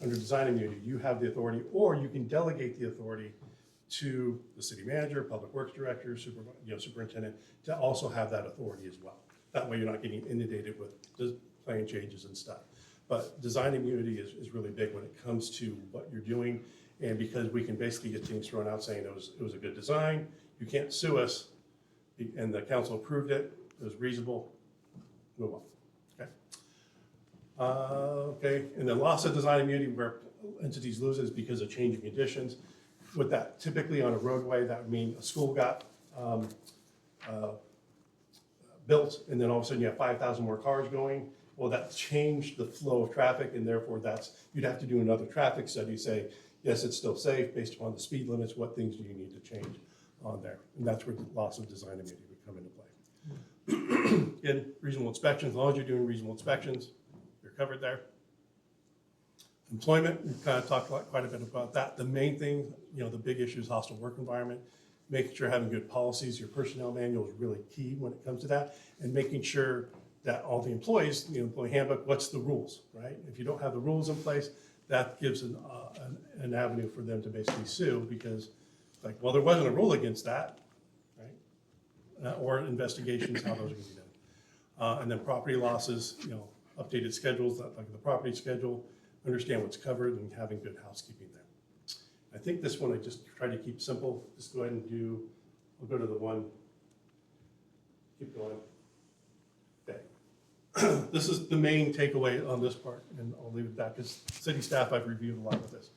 under design immunity, you have the authority, or you can delegate the authority to the city manager, public works director, superintendent, to also have that authority as well. That way you're not getting inundated with plan changes and stuff. But design immunity is really big when it comes to what you're doing. And because we can basically get things thrown out saying it was a good design, you can't sue us, and the council approved it, it was reasonable, move on, okay? Okay, and then loss of design immunity where entities lose it is because of changing conditions. With that, typically on a roadway, that would mean a school got built, and then all of a sudden you have 5,000 more cars going. Well, that changed the flow of traffic, and therefore you'd have to do another traffic study, say, yes, it's still safe based upon the speed limits, what things do you need to change on there? And that's where the loss of design immunity would come into play. Again, reasonable inspections, as long as you're doing reasonable inspections, you're covered there. Employment, we've kind of talked quite a bit about that. The main thing, the big issue is hostile work environment. Making sure having good policies, your personnel manual is really key when it comes to that, and making sure that all the employees, the employee handbook, what's the rules, right? If you don't have the rules in place, that gives an avenue for them to basically sue because, there wasn't a rule against that, right? Or investigations, how those are going to be done. And then property losses, updated schedules, like the property schedule, understand what's covered, and having good housekeeping there. I think this one I just tried to keep simple. Just go ahead and I'll go to the one, keep going. Okay. This is the main takeaway on this part, and I'll leave it at that because city staff, I've reviewed a lot of this.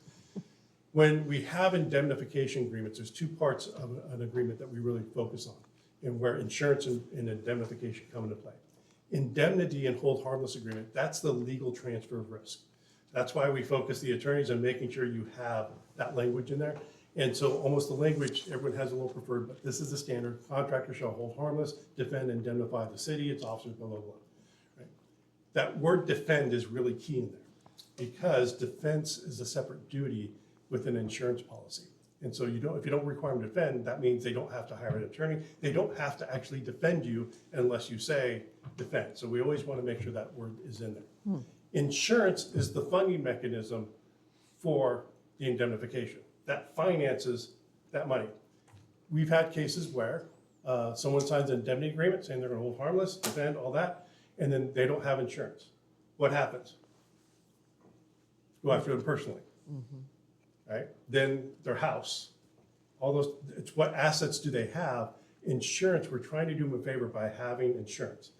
When we have indemnification agreements, there's two parts of an agreement that we really focus on, and where insurance and indemnification come into play. Indemnity and hold harmless agreement, that's the legal transfer of risk. That's why we focus the attorneys on making sure you have that language in there. And so almost the language, everyone has a little preferred, but this is the standard. Contractor shall hold harmless, defend, indemnify the city, its officers, blah, blah, blah. Right? That word defend is really key in there because defense is a separate duty with an insurance policy. And so if you don't require them to defend, that means they don't have to hire an attorney. They don't have to actually defend you unless you say defend. So we always want to make sure that word is in there. Insurance is the funding mechanism for the indemnification. That finances that money. We've had cases where someone signs an indemnity agreement saying they're gonna hold harmless, defend, all that, and then they don't have insurance. What happens? Go after them personally. Right? Then their house, all those, it's what assets do they have? Insurance, we're trying to do them a favor by having insurance.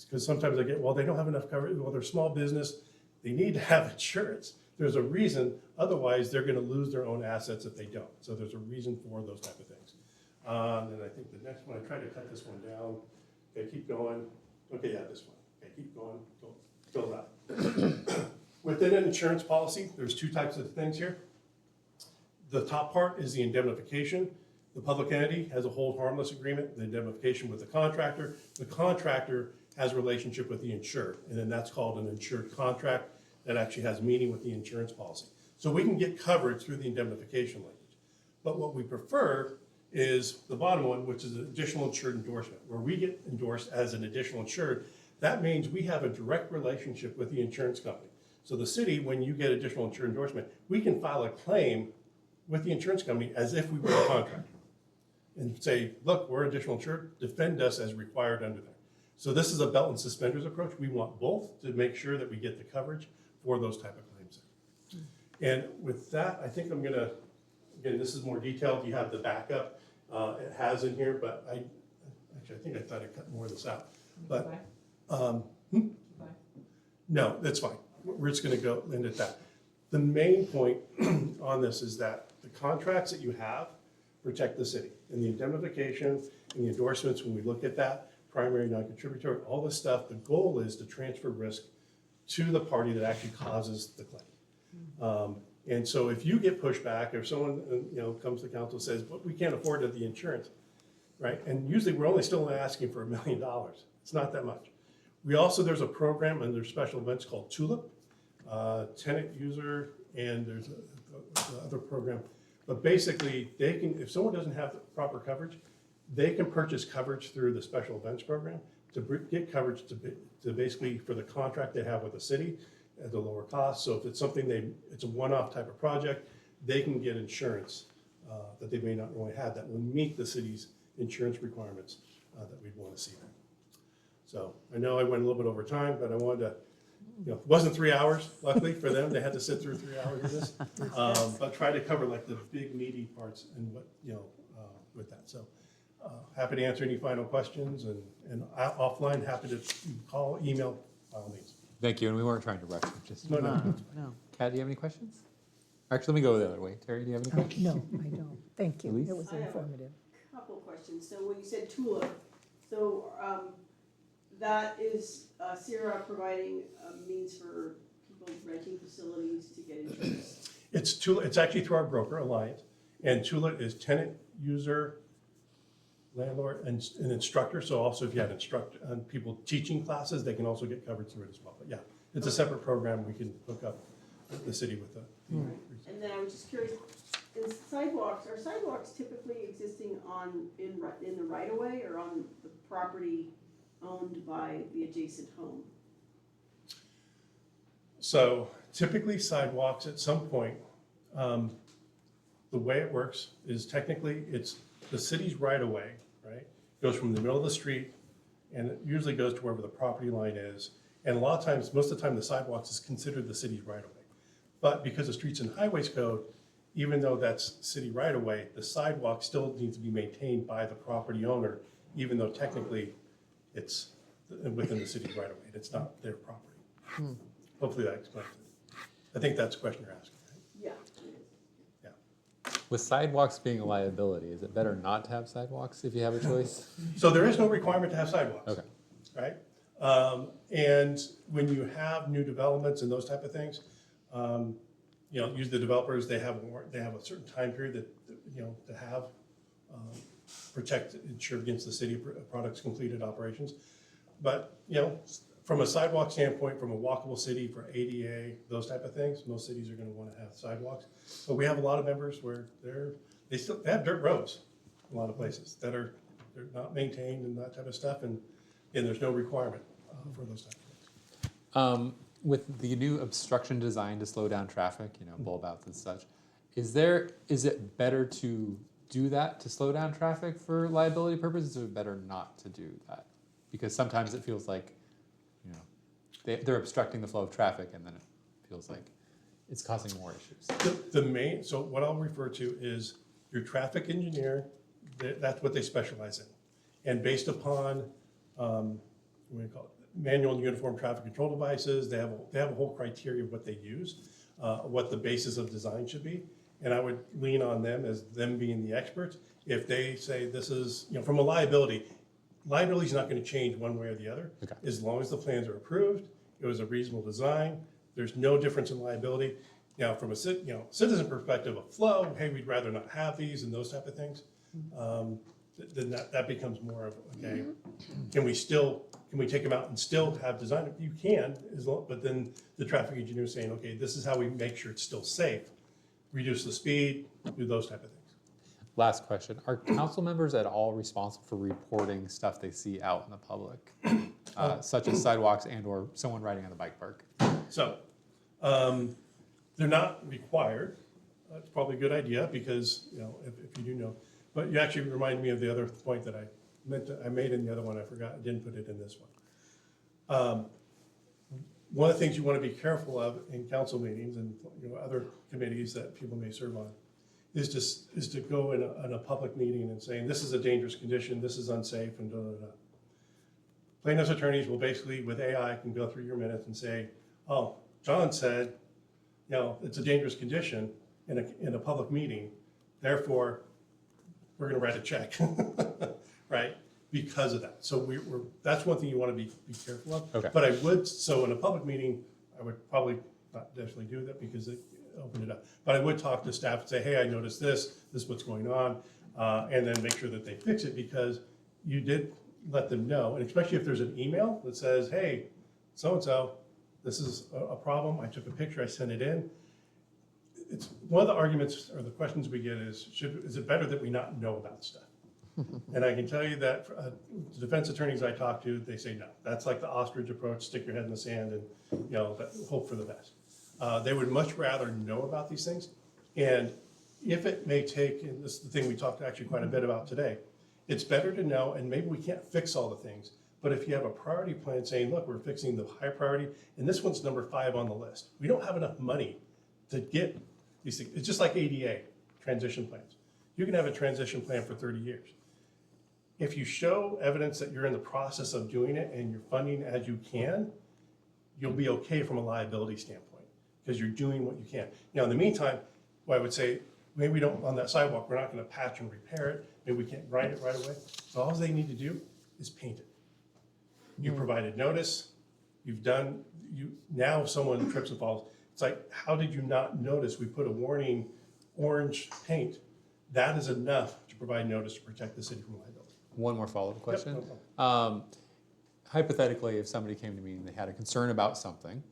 Because sometimes they get, well, they don't have enough coverage, well, they're a small business, they need to have insurance. There's a reason, otherwise they're gonna lose their own assets if they don't. So there's a reason for those type of things. And I think the next one, I tried to cut this one down. Okay, keep going. Okay, yeah, this one. Okay, keep going, fill that. Within an insurance policy, there's two types of things here. The top part is the indemnification. The public entity has a hold harmless agreement, the indemnification with the contractor. The contractor has a relationship with the insured, and then that's called an insured contract that actually has meaning with the insurance policy. So we can get coverage through the indemnification language. But what we prefer is the bottom one, which is an additional insured endorsement, where we get endorsed as an additional insured. That means we have a direct relationship with the insurance company. So the city, when you get additional insured endorsement, we can file a claim with the insurance company as if we were a contractor and say, look, we're additional insured, defend us as required under there. So this is a belt and suspenders approach. We want both to make sure that we get the coverage for those type of claims. And with that, I think I'm gonna, again, this is more detailed. You have the backup. It has in here, but I think I thought I cut more of this out. But, no, that's fine. We're just gonna go into that. The main point on this is that the contracts that you have protect the city. And the indemnification and the endorsements, when we look at that, primary, non-contributory, all this stuff, the goal is to transfer risk to the party that actually causes the claim. And so if you get pushback, or someone comes to council and says, but we can't afford the insurance, right? And usually we're only still asking for $1 million. It's not that much. We also, there's a program under special events called TULIP, tenant user, and there's a other program. But basically, they can, if someone doesn't have the proper coverage, they can purchase coverage through the special events program to get coverage to basically for the contract they have with the city at a lower cost. So if it's something it's a one-off type of project, they can get insurance that they may not really have that will meet the city's insurance requirements that we'd want to see there. So I know I went a little bit over time, but I wanted to, it wasn't 3 hours, luckily for them. They had to sit through 3 hours of this, but try to cover like the big meaty parts and what, with that. So happy to answer any final questions, and offline, happy to call, email, by all means. Thank you, and we weren't trying to rush you, just. No. No. Kat, do you have any questions? Actually, let me go the other way. Terry, do you have any questions? No, I don't. Thank you. Elise? It was I have a informative. Couple questions. So when you said TULIP, so that is Sierra providing a means for people renting facilities to get insurance? It's actually through our broker, Alliance, and TULIP is tenant, user, landlord, and an instructor. So also if you have people teaching classes, they can also get coverage through it as well. But yeah, it's a separate program we can hook up the city with. And then I was just curious, are sidewalks typically existing in the right of way or on the property owned by the adjacent home? So typically sidewalks at some point, the way it works is technically it's the city's right of way, right? Goes from the middle of the street and it usually goes to wherever the property line is. And a lot of times, most of the time, the sidewalks is considered the city's right of way. But because the Streets and Highways Code, even though that's city right of way, the sidewalk still needs to be maintained by the property owner, even though technically it's within the city's right of way. It's not their property. Hopefully that explains it. I think that's the question you're asking, right? Yeah. With sidewalks being a liability, is it better not to have sidewalks if you have a choice? So there is no requirement to have sidewalks. Okay. Right? And when you have new developments and those type of things, usually the developers, they have a certain time period that to have protect, insure against the city products completed operations. But, from a sidewalk standpoint, from a walkable city for ADA, those type of things, most cities are going to want to have sidewalks. But we have a lot of members where they have dirt roads, in a lot of places they're not maintained and that type of stuff, and there's no requirement for those type of things. With the new obstruction design to slow down traffic, bulb outs and such, is it better to do that to slow down traffic for liability purposes, or better not to do that? Because sometimes it feels like, you know, they're obstructing the flow of traffic, and then it feels like it's causing more issues. So what I'll refer to is your traffic engineer, that's what they specialize in. And based upon, what do you call it, manual and uniform traffic control devices, they have a whole criteria of what they use, what the basis of design should be. And I would lean on them as them being the experts. If they say this is, you know, from a liability is not going to change one way or the other. Okay. As long as the plans are approved, it was a reasonable design, there's no difference in liability. Now, from a citizen perspective of flow, hey, we'd rather not have these and those type of things, then that becomes more of, okay, can we take them out and still have design? You can, but then the traffic engineer is saying, okay, this is how we make sure it's still safe. Reduce the speed, do those type of things. Last question, are council members at all responsible for reporting stuff they see out in the public? Such as sidewalks and or someone riding on the bike park? So, they're not required. That's probably a good idea because, you know, if you do know. But you actually reminded me of the other point that I made in the other one. I forgot, I didn't put it in this one. One of the things you want to be careful of in council meetings and, you know, other committees that people may serve on is to go in a public meeting and saying, this is a dangerous condition, this is unsafe, and da, da, da. Plaintiff's attorneys will basically, with AI, can go through your minutes and say, oh, John said, you know, it's a dangerous condition in a public meeting, therefore, we're gonna write a check, right? Because of that. So that's one thing you wanna be careful of. Okay. But so in a public meeting, I would probably not definitely do that because it opened it up. But I would talk to staff and say, hey, I noticed this is what's going on, and then make sure that they fix it because you did let them know, and especially if there's an email that says, hey, so-and-so, this is a problem, I took a picture, I sent it in. It's one of the arguments or the questions we get is it better that we not know about stuff? And I can tell you that the defense attorneys I talk to, they say no. That's like the ostrich approach, stick your head in the sand and, you know, hope for the best. They would much rather know about these things. And if it may take, and this is the thing we talked actually quite a bit about today, it's better to know, and maybe we can't fix all the things, but if you have a priority plan saying, look, we're fixing the high priority, and this one's number 5 on the list. We don't have enough money to get these things. It's just like ADA, transition plans. You can have a transition plan for 30 years. If you show evidence that you're in the process of doing it and you're funding as you can, you'll be okay from a liability standpoint because you're doing what you can. Now, in the meantime, what I would say, maybe we don't, on that sidewalk, we're not gonna patch and repair it. Maybe we can't grind it right away. So all they need to do is paint it. You provided notice, now if someone trips and falls, it's like, how did you not notice? We put a warning orange paint. That is enough to provide notice to protect the city from liability. One more follow-up question. Yep, no Hypothetically, if somebody came to me and they had a concern about something,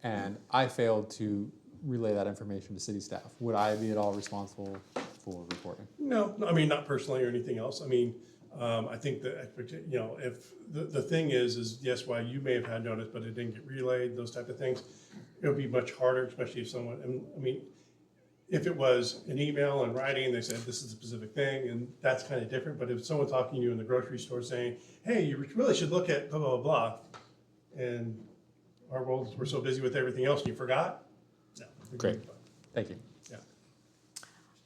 and I failed to relay that information to city staff, would I be at all responsible for reporting? No, I mean, not personally or anything else. I mean, I think the expectation, you know, if the thing is yes, why you may have had notice, but it didn't get relayed, those type of things, it would be much harder, especially if someone, I mean, if it was an email and writing, they said this is a specific thing, and that's kind of different. But if someone talking to you in the grocery store saying, hey, you really should look at blah, blah, blah, and our world, we're so busy with everything else, and you forgot? No. Great. Thank you.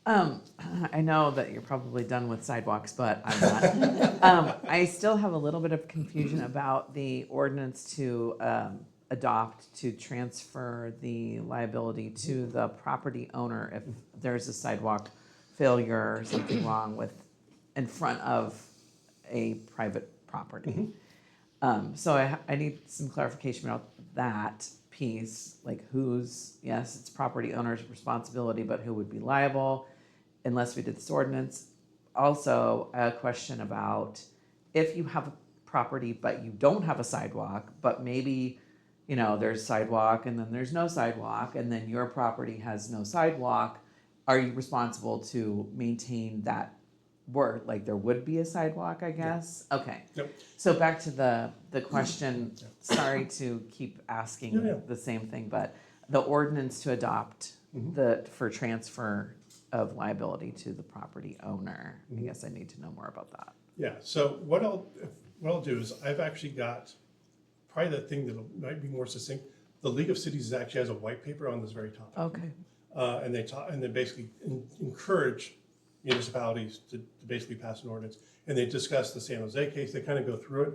I know that you're probably done with sidewalks, but I'm not. I still have a little bit of confusion about the ordinance to adopt to transfer the liability to the property owner if there's a sidewalk failure or something wrong with in front of a private property. So I need some clarification about that piece, like yes, it's property owner's responsibility, but who would be liable unless we did this ordinance. Also, a question about if you have a property but you don't have a sidewalk, but maybe, you know, there's sidewalk and then there's no sidewalk and then your property has no sidewalk, are you responsible to maintain that where like there would be a sidewalk, I guess? Yep. Okay. Yep. So back to the question, sorry to keep asking Yeah. the same thing, but the ordinance to adopt for transfer of liability to the property owner. I guess I need to know more about that. Yeah, so what I'll do is I've actually got, probably the thing that might be more succinct, the League of Cities actually has a white paper on this very topic. Okay. And they basically encourage municipalities to basically pass an ordinance. And they discuss the San Jose case, they kind of go through it,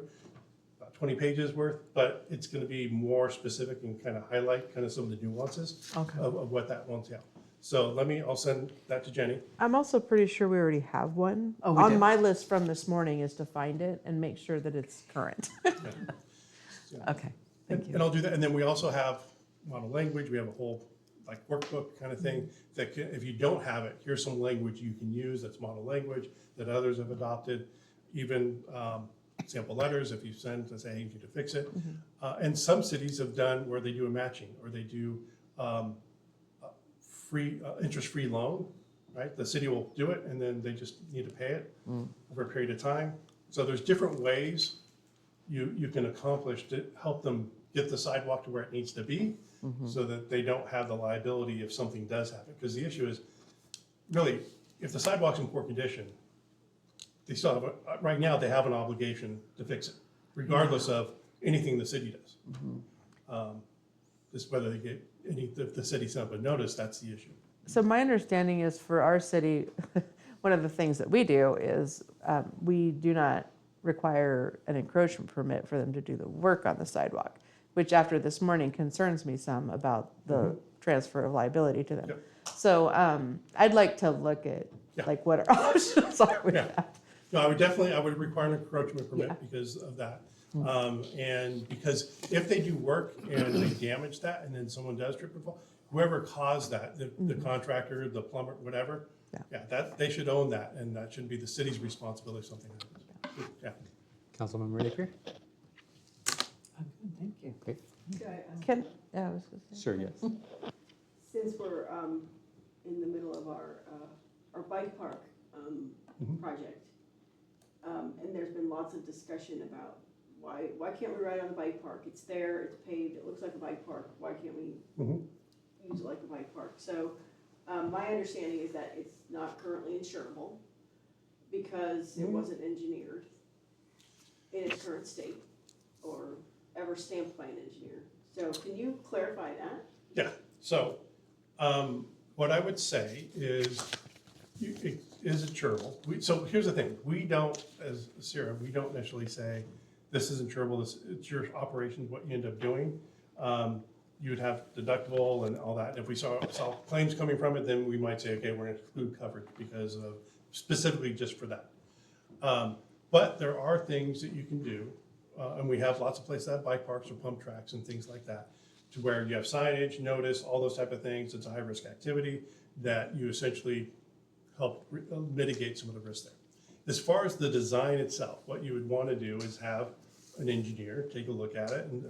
about 20 pages worth, but it's gonna be more specific and kind of highlight kind of some of the nuances Okay. of what that one's, yeah. So I'll send that to Jenny. I'm also pretty sure we already have one. Oh, we On do? my list from this morning is to find it and make sure that it's current. Okay, thank you. And I'll do that, and then we also have model language, we have a whole like workbook kind of thing that can, if you don't have it, here's some language you can use that's model language that others have adopted, even sample letters if you send to say, hey, you need to fix it. And some cities have done where they do a matching, or they do interest-free loan, right? The city will do it, and then they just need to pay it over a period of time. So there's different ways you can accomplish to help them get the sidewalk to where it needs to be, so that they don't have the liability if something does happen. Because the issue is, really, if the sidewalk's in poor condition, they still have, right now, they have an obligation to fix it, regardless of anything the city does. Just whether they get the city sent up a notice, that's the issue. So my understanding is for our city, one of the things that we do is we do not require an encroachment permit for them to do the work on the sidewalk, which after this morning concerns me some about the transfer of liability to them. Yep. So I'd like to look at Yeah. like what our options are with Yeah. that. No, I would require an encroachment permit because of that. And because if they do work and they damage that and then someone does trip and fall, whoever caused that, the contractor, the plumber, whatever, that, they should own that, and that shouldn't be the city's responsibility if something happens. Yeah. Councilmember Napier? Thank you. Okay, Can, yeah, I was gonna say. sure, yes. Since we're in the middle of our bike park project, and there's been lots of discussion about why can't we ride on the bike park? It's there, it's paved, it looks like a bike park, why can't we use it like a bike park? So my understanding is that it's not currently insurable because it wasn't engineered in its current state or ever stamped by an engineer. So can you clarify that? Yeah, so what I would say is, it is insurable. So here's the thing, we don't, as Sierra, we don't initially say, this is insurable, it's your operation, what you end up doing. You would have deductible and all that. If we saw claims coming from it, then we might say, okay, we're gonna exclude coverage because of, specifically just for that. But there are things that you can do, and we have lots of places that have bike parks or pump tracks and things like that, to where you have signage, notice, all those type of things. It's a high-risk activity that you essentially help mitigate some of the risk there. As far as the design itself, what you would want to do is have an engineer take a look at it, and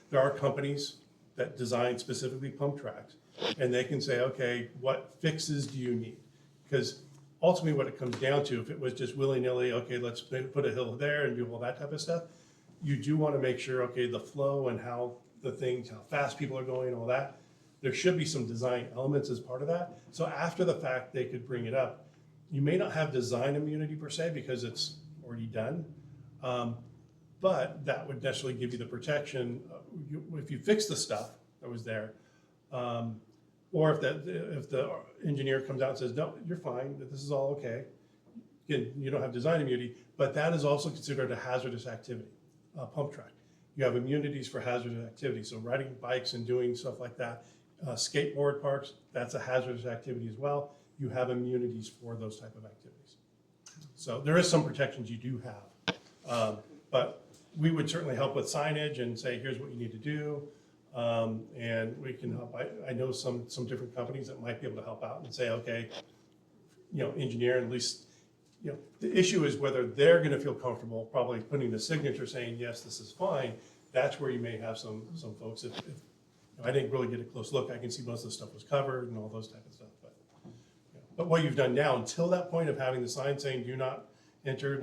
there are companies that design specifically pump tracks, and they can say, okay, what fixes do you need? Because ultimately what it comes down to, if it was just willy-nilly, okay, let's put a hill there and do all that type of stuff, you do want to make sure, okay, the flow and how fast people are going and all that, there should be some design elements as part of that. So after the fact, they could bring it up. You may not have design immunity per se because it's already done, but that would necessarily give you the protection if you fix the stuff that was there, or if the engineer comes out and says, no, you're fine, this is all okay. Again, you don't have design immunity, but that is also considered a hazardous activity, pump track. You have immunities for hazardous activities, so riding bikes and doing stuff like that. Skateboard parks, that's a hazardous activity as well. You have immunities for those type of activities. So there is some protections you do have. But we would certainly help with signage and say, here's what you need to do. And we can help. I know some different companies that might be able to help out and say, okay, engineer, at least, the issue is whether they're gonna feel comfortable probably putting the signature saying, yes, this is fine. That's where you may have some folks, if I didn't really get a close look, I can see most of the stuff was covered and all those type of stuff. But what you've done now, until that point of having the sign saying do not enter,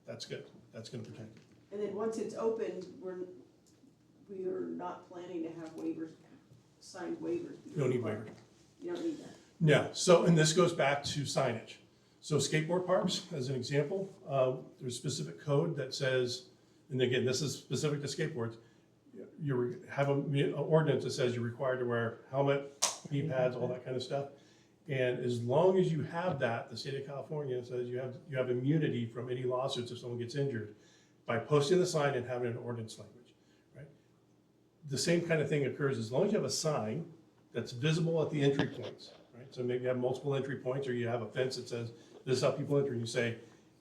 that's good. That's gonna protect you. And then once it's opened, we are not planning to have waivers, signed waivers. You don't need waivers. You don't need that. No, so, and this goes back to signage. So skateboard parks, as an example, there's specific code that says, and again, this is specific to skateboards, you have an ordinance that says you're required to wear helmet, knee pads, all that kind of stuff. And as long as you have that, the state of California says you have immunity from any lawsuits if someone gets injured by posting the sign and having an ordinance language, right? The same kind of thing occurs as long as you have a sign that's visible at the entry points, right? So maybe you have multiple entry points, or you have a fence that says, this is how people enter, and you say,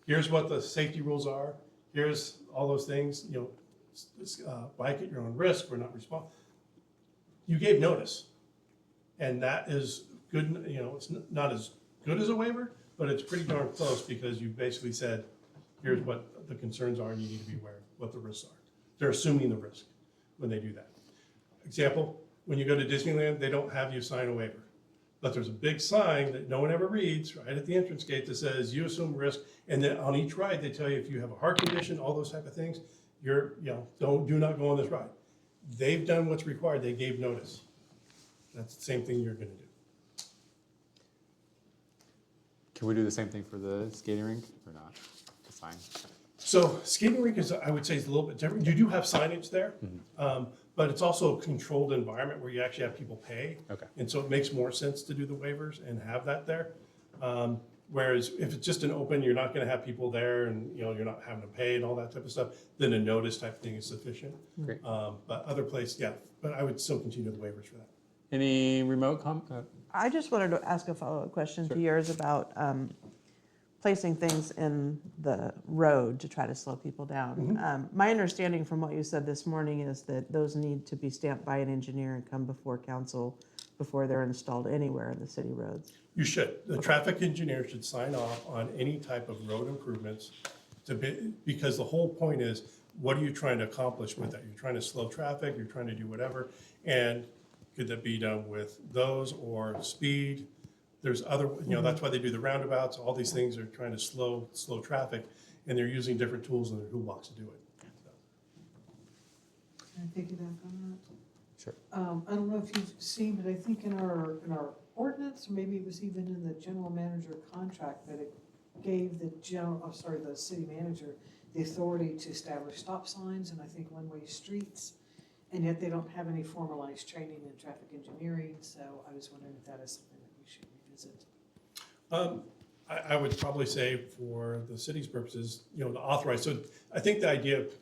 here's what the safety rules are, here's all those things, bike at your own risk, we're not responsible. You gave notice, and that is good, it's not as good as a waiver, but it's pretty darn close, because you basically said, here's what the concerns are, and you need to be aware of what the risks are. They're assuming the risk when they do that. Example, when you go to Disneyland, they don't have you sign a waiver. But there's a big sign that no one ever reads right at the entrance gate that says you assume risk, and then on each ride they tell you if you have a heart condition, all those type of things, do not go on this ride. They've done what's required. They gave notice. That's the same thing you're going to do. Can we do the same thing for the skating rink or not? The sign. So skating rink is, I would say, is a little bit different. You do have signage there, but it's also a controlled environment where you actually have people pay. Okay. And so it makes more sense to do the waivers and have that there. Whereas if it's just an open, you're not going to have people there, and you're not having to pay and all that type of stuff, then a notice type thing is sufficient. Great. But other places, yeah, but I would still continue the waivers for that. Any remote I just wanted to ask a follow-up question to yours about placing things in the road to try to slow people down. My understanding from what you said this morning is that those need to be stamped by an engineer and come before council before they're installed anywhere in the city roads. You should. The traffic engineer should sign off on any type of road improvements because the whole point is, what are you trying to accomplish with that? You're trying to slow traffic, you're trying to do whatever, and could that be done with those or speed? There's other, that's why they do the roundabouts. All these things are trying to slow traffic, and they're using different tools in their toolbox to do it. Can I piggyback on that? Sure. I don't know if you've seen, but I think in our ordinance, or maybe it was even in the general manager contract, that it gave the city manager the authority to establish stop signs and I think one-way streets. And yet they don't have any formalized training in traffic engineering, so I was wondering if that is something that we should revisit. I would probably say for the city's purposes, to authorize. So I think the idea of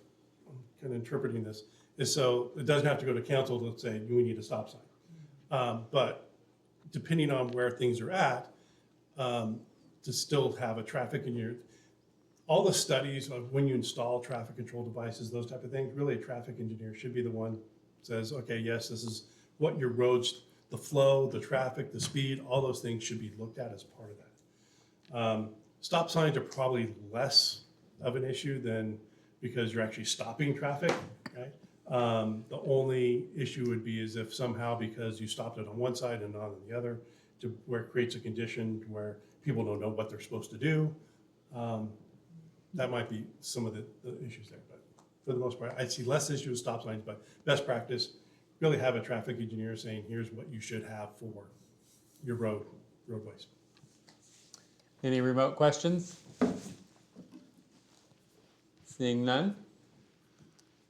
kind of interpreting this is so it doesn't have to go to council to say, we need a stop sign. But depending on where things are at, to still have a traffic engineer. All the studies of when you install traffic control devices, those type of things, really a traffic engineer should be the one that says, okay, yes, this is what your roads, the flow, the traffic, the speed, all those things should be looked at as part of that. Stop signs are probably less of an issue than because you're actually stopping traffic, right? The only issue would be is if somehow because you stopped it on one side and not on the other, to where it creates a condition where people don't know what they're supposed to do. That might be some of the issues there, but for the most part, I'd see less issues with stop signs, but best practice, really have a traffic engineer saying, here's what you should have for your roadways. Any remote questions? Seeing none?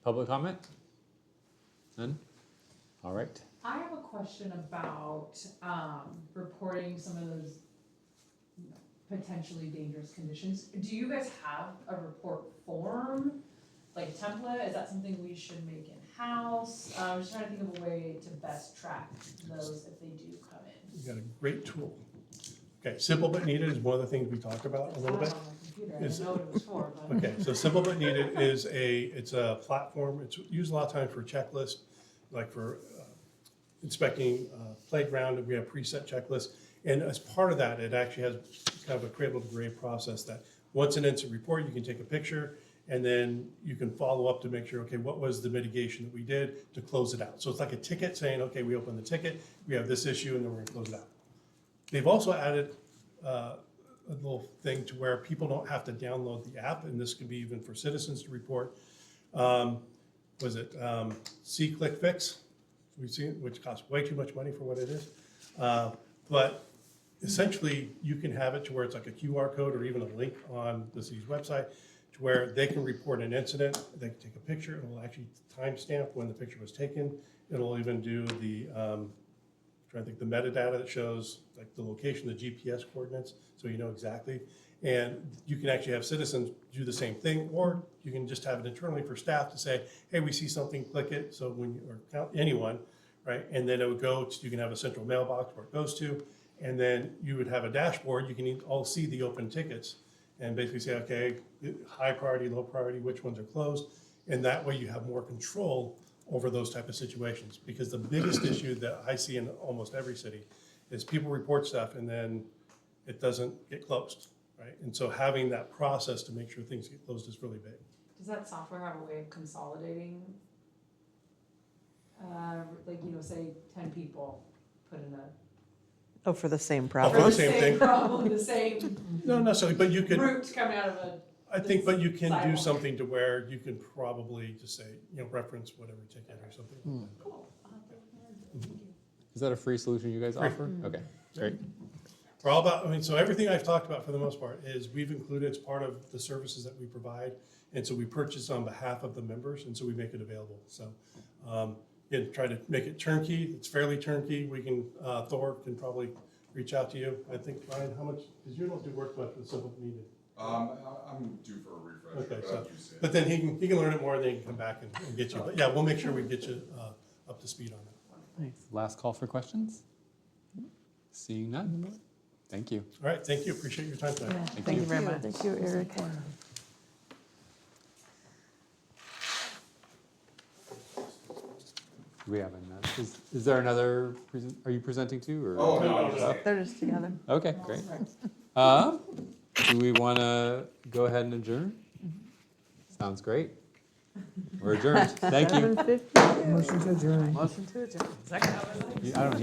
Public comment? None? All right. I have a question about reporting some of those potentially dangerous conditions. Do you guys have a report form, like a template? Is that something we should make in-house? I'm just trying to think of a way to best track those if they do come in. You got a great tool. Okay, simple but needed is one of the things we talked about a little bit. I don't have a computer, I didn't know what it was for, but. Okay, so simple but needed is it's a platform. It's used a lot of times for checklists, like for inspecting playground. We have preset checklists. And as part of that, it actually has kind of a cradle to grave process that once an incident report, you can take a picture and then you can follow up to make sure, okay, what was the mitigation that we did to close it out? So it's like a ticket saying, okay, we opened the ticket, we have this issue, and then we're gonna close it out. They've also added a little thing to where people don't have to download the app, and this could be even for citizens to report. See Click Fix? We've seen it, which costs way too much money for what it is. But essentially, you can have it to where it's like a QR code or even a link on the city's website to where they can report an incident, they can take a picture, it'll actually timestamp when the picture was taken. It'll even do the, trying to think, the metadata that shows like the location, the GPS coordinates, so you know exactly. And you can actually have citizens do the same thing, or you can just have it internally for staff to say, hey, we see something, click it, so when, or anyone, right? And then it would go, you can have a central mailbox where it goes to, and then you would have a dashboard, you can all see the open tickets and basically say, okay, high priority, low priority, which ones are closed. And that way you have more control over those type of situations. Because the biggest issue that I see in almost every city is people report stuff and then it doesn't get closed, right? And so having that process to make sure things get closed is really big. Does that software have a way of consolidating? Like, you know, say 10 people put in a. Oh, for the same For the problem. same thing? Problem, the same No, not necessarily, but you could, route coming out of a. I think, but you can do Sidewalk. something to where you can probably just say, you know, reference whatever ticket or something like that. Cool. Is that a free solution you guys Free. offer? Okay, great. We're all about, I mean, so everything I've talked about for the most part is we've included as part of the services that we provide. And so we purchase on behalf of the members, and so we make it available. So, again, try to make it turnkey. It's fairly turnkey. We can, Thor can probably reach out to you. I think, Ryan, how much, because you don't do work much with Simple Needed. I'm due for a refresh. Okay, but so, I've used it. but then he can learn it more, and then he can come back and get you. But yeah, we'll make sure we get you up to speed on it. Nice. Last call for questions? Seeing none? Thank you. All right, thank you. Appreciate your time tonight. Thank you very much. Thank you, Eric. Do we have another, is there another, are you presenting too, or? Oh, no, I'm just. They're just together. Okay, great. Do we want to go ahead and adjourn? Sounds great. We're adjourned. Thank you. 7:50. Motion to adjourn. Motion to adjourn. Second. I don't need